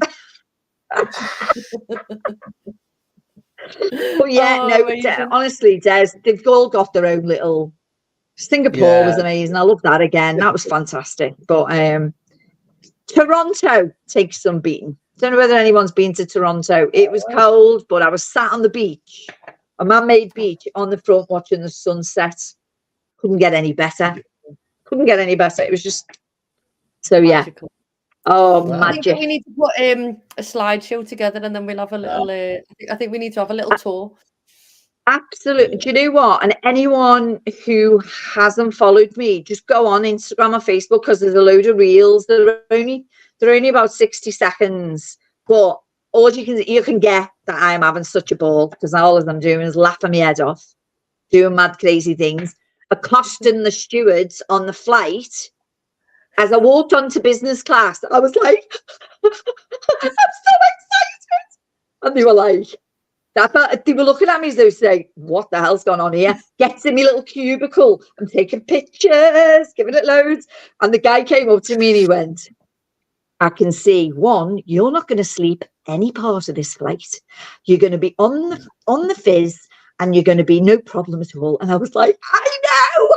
But yeah, honestly, Des, they've all got their own little. Singapore was amazing. I love that again. That was fantastic. But Toronto takes some beating. Don't know whether anyone's been to Toronto. It was cold, but I was sat on the beach, a man-made beach on the front watching the sunset. Couldn't get any better. It was just so magical. Oh, magic. We need to put a slideshow together, and then we'll have a little. I think we need to have a little tour. Absolutely. Do you know what? And anyone who hasn't followed me, just go on Instagram or Facebook, because there's a load of reels. They're only about 60 seconds, but all you can get that I am having such a ball, because all I'm doing is laughing my head off, doing mad crazy things, accosting the stewards on the flight. As I walked onto business class, I was like, I'm so excited. And they were like, they were looking at me as though saying, what the hell's gone on here? Gets in my little cubicle. I'm taking pictures, giving it loads. And the guy came up to me and he went, I can see, one, you're not going to sleep any part of this flight. You're going to be on the fizz and you're going to be no problem at all. And I was like, I know.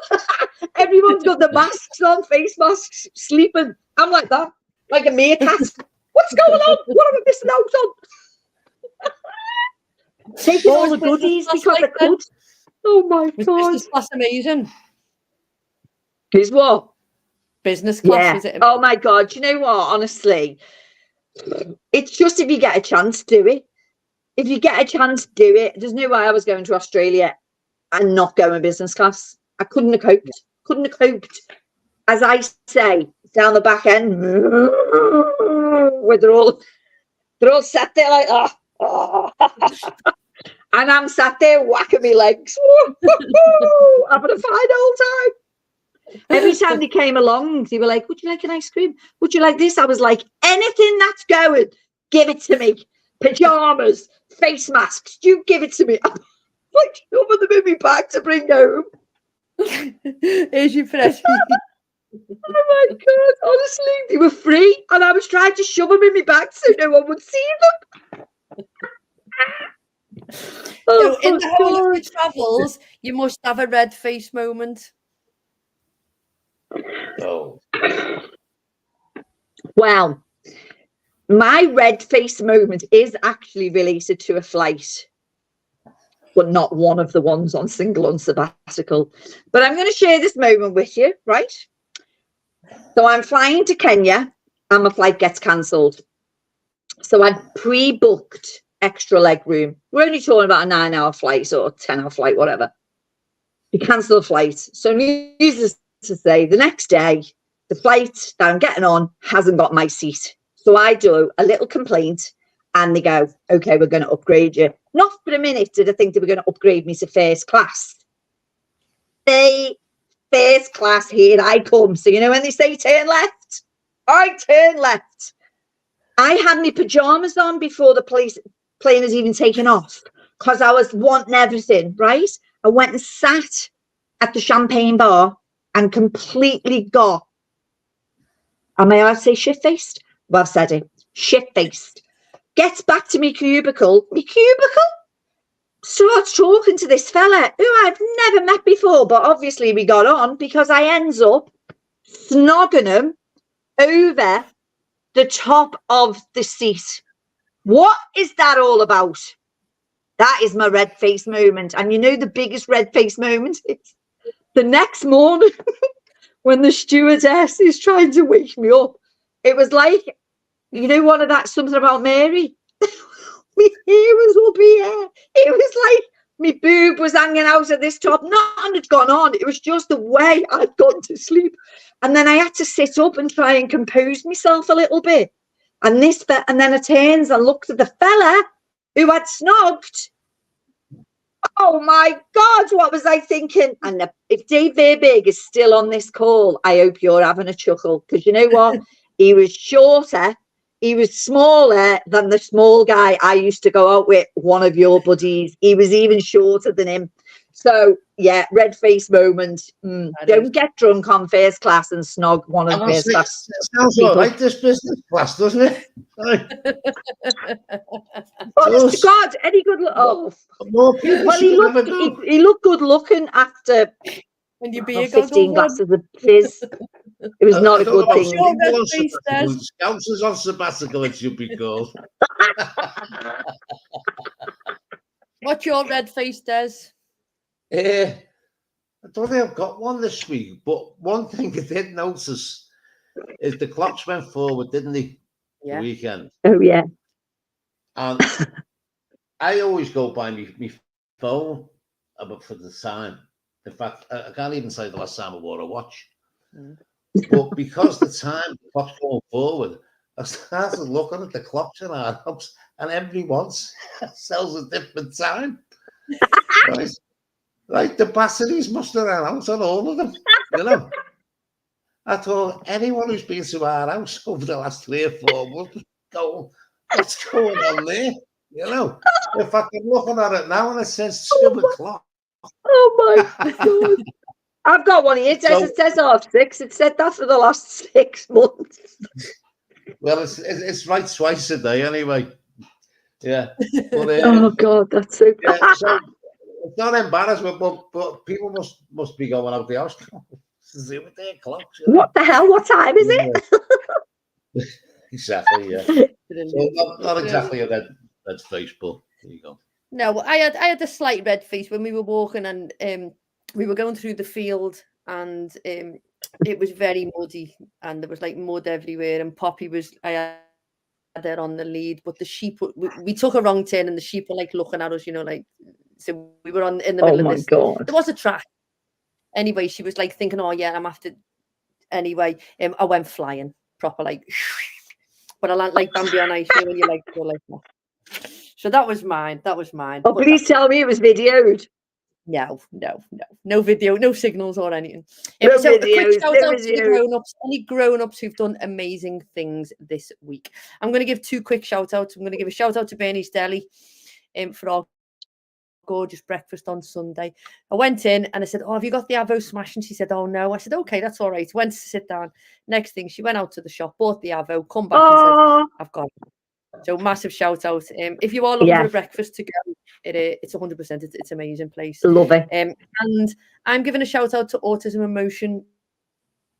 Everyone's got the masks on, face masks, sleeping. I'm like that, like a meerkat. What's going on? What am I missing out on? Taking all the goodies because I could. Oh my God. Business class amazing. Is what? Business class, is it? Oh my God. Do you know what? Honestly, it's just if you get a chance, do it. If you get a chance, do it. There's no way I was going to Australia and not going business class. I couldn't have coped. As I say, down the back end, where they're all sat there like, oh. And I'm sat there whacking my legs, having a fine old time. Every time they came along, they were like, would you like an ice cream? Would you like this? I was like, anything that's going, give it to me. Pajamas, face masks, you give it to me. I'm like shoving them in my bag to bring home. Here's your fresh. Oh my God, honestly, they were free and I was trying to shove them in my bag so no one would see them. So in the whole of your travels, you must have a red face moment. Oh. Well, my red face moment is actually related to a flight, but not one of the ones on single on sabbatical. But I'm going to share this moment with you, right? So I'm flying to Kenya and my flight gets cancelled. So I'd pre-booked extra leg room. We're only talking about a 9-hour flight or 10-hour flight, whatever. We cancelled the flight. So needless to say, the next day, the flight that I'm getting on hasn't got my seat. So I do a little complaint and they go, okay, we're going to upgrade you. Not for a minute did I think they were going to upgrade me to first class. First class, here I come. So, you know, when they say turn left, I turn left. I had my pajamas on before the plane has even taken off because I was wanting everything, right? I went and sat at the champagne bar and completely got, am I allowed to say shit-faced? Well, I've said it. Shit-faced. Gets back to me cubicle. Starts talking to this fella who I've never met before, but obviously we got on because I ends up snogging him over the top of the seat. What is that all about? That is my red face moment. And you know the biggest red face moment is the next morning when the stewardess is trying to wake me up. It was like, you know, one of that something about Mary. My hair was up here. It was like my boob was hanging out at this top. Nothing had gone on. It was just the way I'd gone to sleep. And then I had to sit up and try and compose myself a little bit. And then I turns and looked at the fella who had snogged. Oh my God, what was I thinking? And if Dave Verbeek is still on this call, I hope you're having a chuckle. Because you know what? He was shorter. He was smaller than the small guy I used to go out with, one of your buddies. He was even shorter than him. So yeah, red face moment. Don't get drunk on first class and snog one of the first class. Sounds all right, this business class, doesn't it? Honest to God, any good look? Oh, more people well, he looked good looking after when you be 15 glasses of fizz. It was not a good thing. Scousers on sabbatical, it should be called. What's your red face, Des? I don't think I've got one this week, but one thing I did notice is the clocks went forward, didn't they? Yeah. The weekend. Oh, yeah. And I always go by my phone for the time. In fact, I can't even say the last time I wore a watch. But because the clock's going forward, I started looking at the clocks in our house, and everyone sells a different time. Right, the batteries must have run out on all of them, you know. I thought anyone who's been to our house over the last 3 or 4 months go, what's going on there? You know, in fact, I'm looking at it now and it says 2 o'clock. Oh my God. I've got one here. It says 6:30. It said that for the last 6 months. Well, it's right twice a day anyway. Yeah. But, oh God, that's so bad. Yeah, so it's not embarrassment, but people must be going out the house to see what their clocks. You know? What the hell? What time is it? Exactly. Yeah. So not exactly a red face, but there you go. No, I had a slight red face when we were walking, and we were going through the field, and it was very muddy, and there was like mud everywhere. And Poppy I had her on the lead, but the sheep, we took a wrong turn, and the sheep were like looking at us, you know, like, so we were in the middle of this. God. There was a track. Anyway, she was like thinking, oh yeah, I'm after. Anyway, I went flying proper, like, but I landed like Bambi on ice, when you like go like that. So that was mine. Oh, please tell me it was videoed. No video, no signals or anything. No so videos, a quick shout out to the videos. grown-ups, any grown-ups who've done amazing things this week. I'm going to give 2 quick shout outs. I'm going to give a shout out to Bernie's Deli for our gorgeous breakfast on Sunday. I went in and I said, oh, have you got the Avo Smash? And she said, oh no. I said, okay, that's all right. Went to sit down. Next thing, she went out to the shop, bought the Avo, come back and said, I've got it. So massive shout out. If you are looking for a breakfast to go, it's 100%. It's an amazing place. Love it. And I'm giving a shout out to Autism in Motion.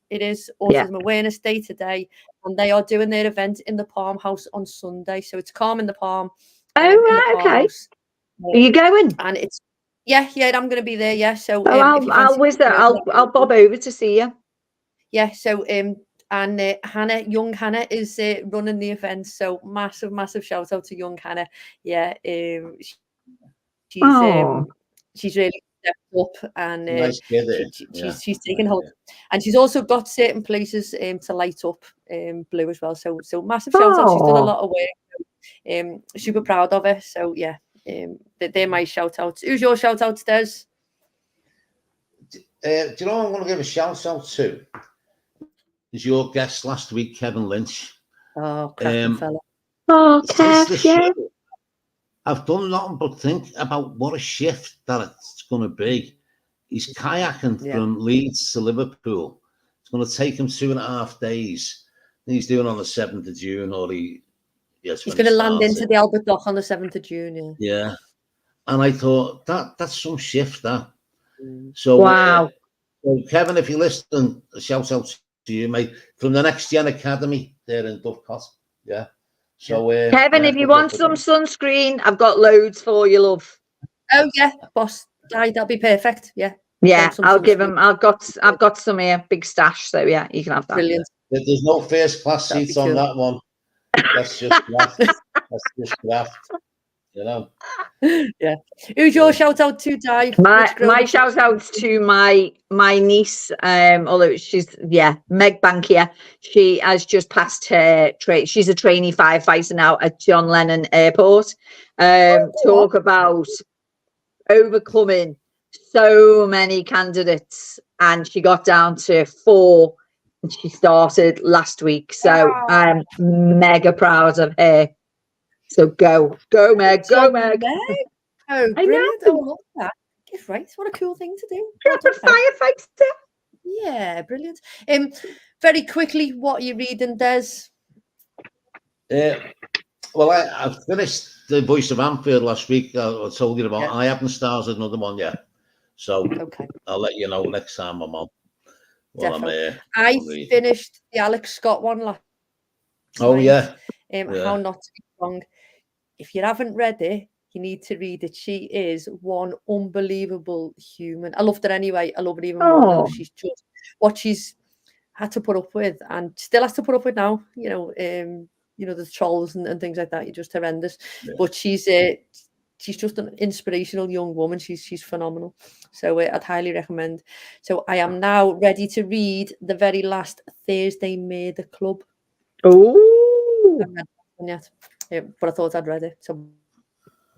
It is Autism Awareness Day today, and they are doing their event in the Palm House on Sunday. So it's Calm in the Palm. Oh right, okay. House. Are you going? And it's yeah, I'm going to be there. Yeah, so I'll visit. I'll bob over to see you. Yeah, so and Hannah, young Hannah, is running the event. So massive shout out to young Hannah. Yeah, she's really stepped up, and nice she's taken hold, and she's also got certain places to light up blue as well. So massive shout out. She's done a lot of work. Super proud of her. So yeah, they're my shout outs. Who's your shout outs, Des? Do you know what I'm going to give a shout out to? Is your guest last week, Kevin Lynch. Oh, cracking fella. Oh, Kev, yeah. I've done nothing but think about what a shift that it's going to be. He's kayaking from Leeds to Liverpool. It's going to take him 2.5 days. He's doing on the 7th of June, or he's going to land into the Albert Dock on the 7th of June. Yeah. And I thought that's some shift, that. So wow. So Kevin, if you're listening, a shout out to you, mate, from the Next Gen Academy there in Dovecot. Yeah. So Kevin, if you want some sunscreen, I've got loads for you, love. Oh yeah, boss. That'll be perfect. Yeah. Yeah, I'll give him. I've got some here, big stash. So yeah, you can have that. Brilliant. There's no first class seats on that one. That's just graft. That's just graft. You know. Yeah. Who's your shout out to, Di? My shout out to my niece. Although she's Meg Bankier. She has just passed her she's a trainee firefighter now at John Lennon Airport. Talk about overcoming so many candidates, and she got down to 4, and she started last week. So I'm mega proud of her. So go Meg, go Meg. Oh, brilliant. I love that. it right. What a cool thing to do. Proper firefighter. Yeah, brilliant. Very quickly, what are you reading, Des? Well, I finished The Voice of Anfield last week. I told you about. Yeah. I haven't started another one yet, so okay. I'll let you know next time I'm on. I finished the Alex Scott one last night. Yeah. How Not to Be Wrong. If you haven't read it, you need to read it. She is one unbelievable human. I loved her anyway. I love her even more now. She's just what she's had to put up with and still has to put up with now. You know, the trolls and things like that. You're just horrendous. Yeah. But she's just an inspirational young woman. She's phenomenal. So I'd highly recommend. So I am now ready to read the very last Thursday Murder Club. Oh, I haven't read that one yet. But I thought I'd read it,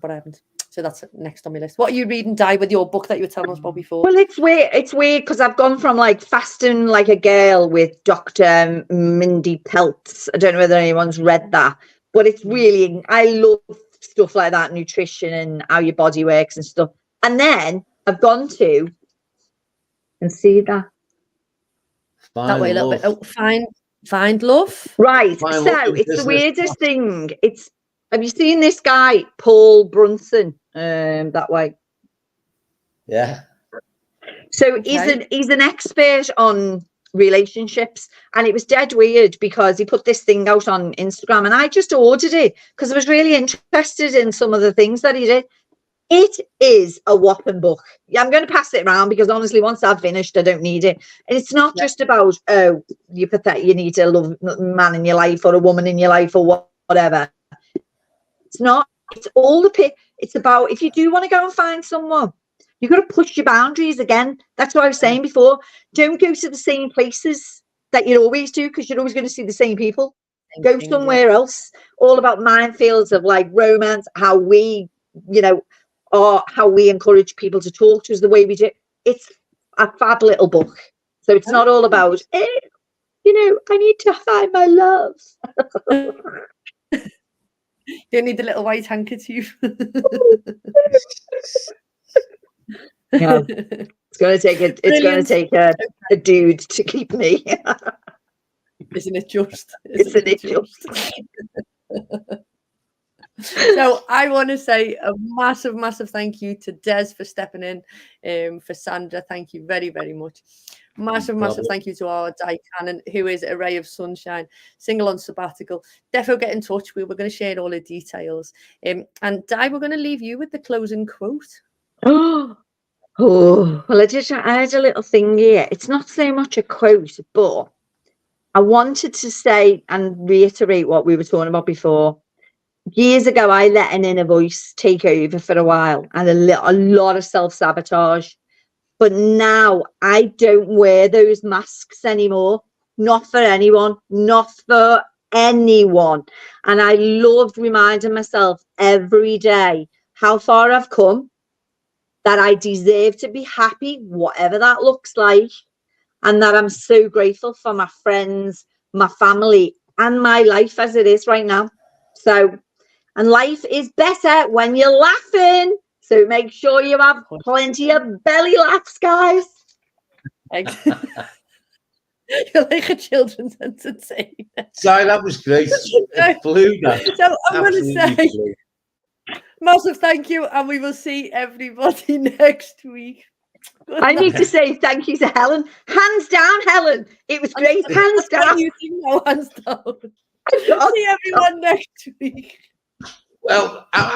but I haven't. So that's next on my list. What are you reading, Di, with your book that you were telling us about before? Well, it's weird because I've gone from like Fasting Like a Girl with Dr. Mindy Peltz. I don't know whether anyone's read that, but it's really, I love stuff like that, nutrition and how your body works and stuff. And then I've gone to, and see that. That way a little bit. Oh, Find Love. Right. So it's the weirdest thing. Have you seen this guy, Paul Brunson? That way. Yeah. So he's an expert on relationships, and it was dead weird because he put this thing out on Instagram, and I just ordered it because I was really interested in some of the things that he did. It is a whopping book. Yeah, I'm going to pass it around because honestly, once I've finished, I don't need it. And it's not just about, oh, you're pathetic, you need a love man in your life or a woman in your life or whatever. It's not. It's all it's about, if you do want to go and find someone, you've got to push your boundaries again. That's what I was saying before. Don't go to the same places that you always do because you're always going to see the same people. Go somewhere else. All about minefields of like romance, how we, or how we encourage people to talk to us the way we do. It's a fab little book. So it's not all about, I need to find my love. You need a little white handkerchief. Yeah. It's going to take a dude to keep me. Isn't it just? Isn't it just? So I want to say a massive thank you to Des for stepping in. For Sandra, thank you very, very much. Massive thank you to our Diane Cannon, who is a ray of sunshine, single on sabbatical. Defo get in touch. We were going to share all the details. And Di, we're going to leave you with the closing quote. Oh, well, I had a little thing here. It's not so much a quote, but I wanted to say and reiterate what we were talking about before. Years ago, I let an inner voice take over for a while and a lot of self-sabotage. But now I don't wear those masks anymore. Not for anyone. Not for anyone. And I loved reminding myself every day how far I've come, that I deserve to be happy, whatever that looks like, and that I'm so grateful for my friends, my family, and my life as it is right now. And life is better when you're laughing. So make sure you have plenty of belly laughs, guys. You're like a children's entertainer. Sorry, that was great. It flew that. So I'm going to say massive thank you, and we will see everybody next week. I need to say thank you to Helen. Hands down, Helen. It was great. Hands down. Hands down. See everyone next week. Well,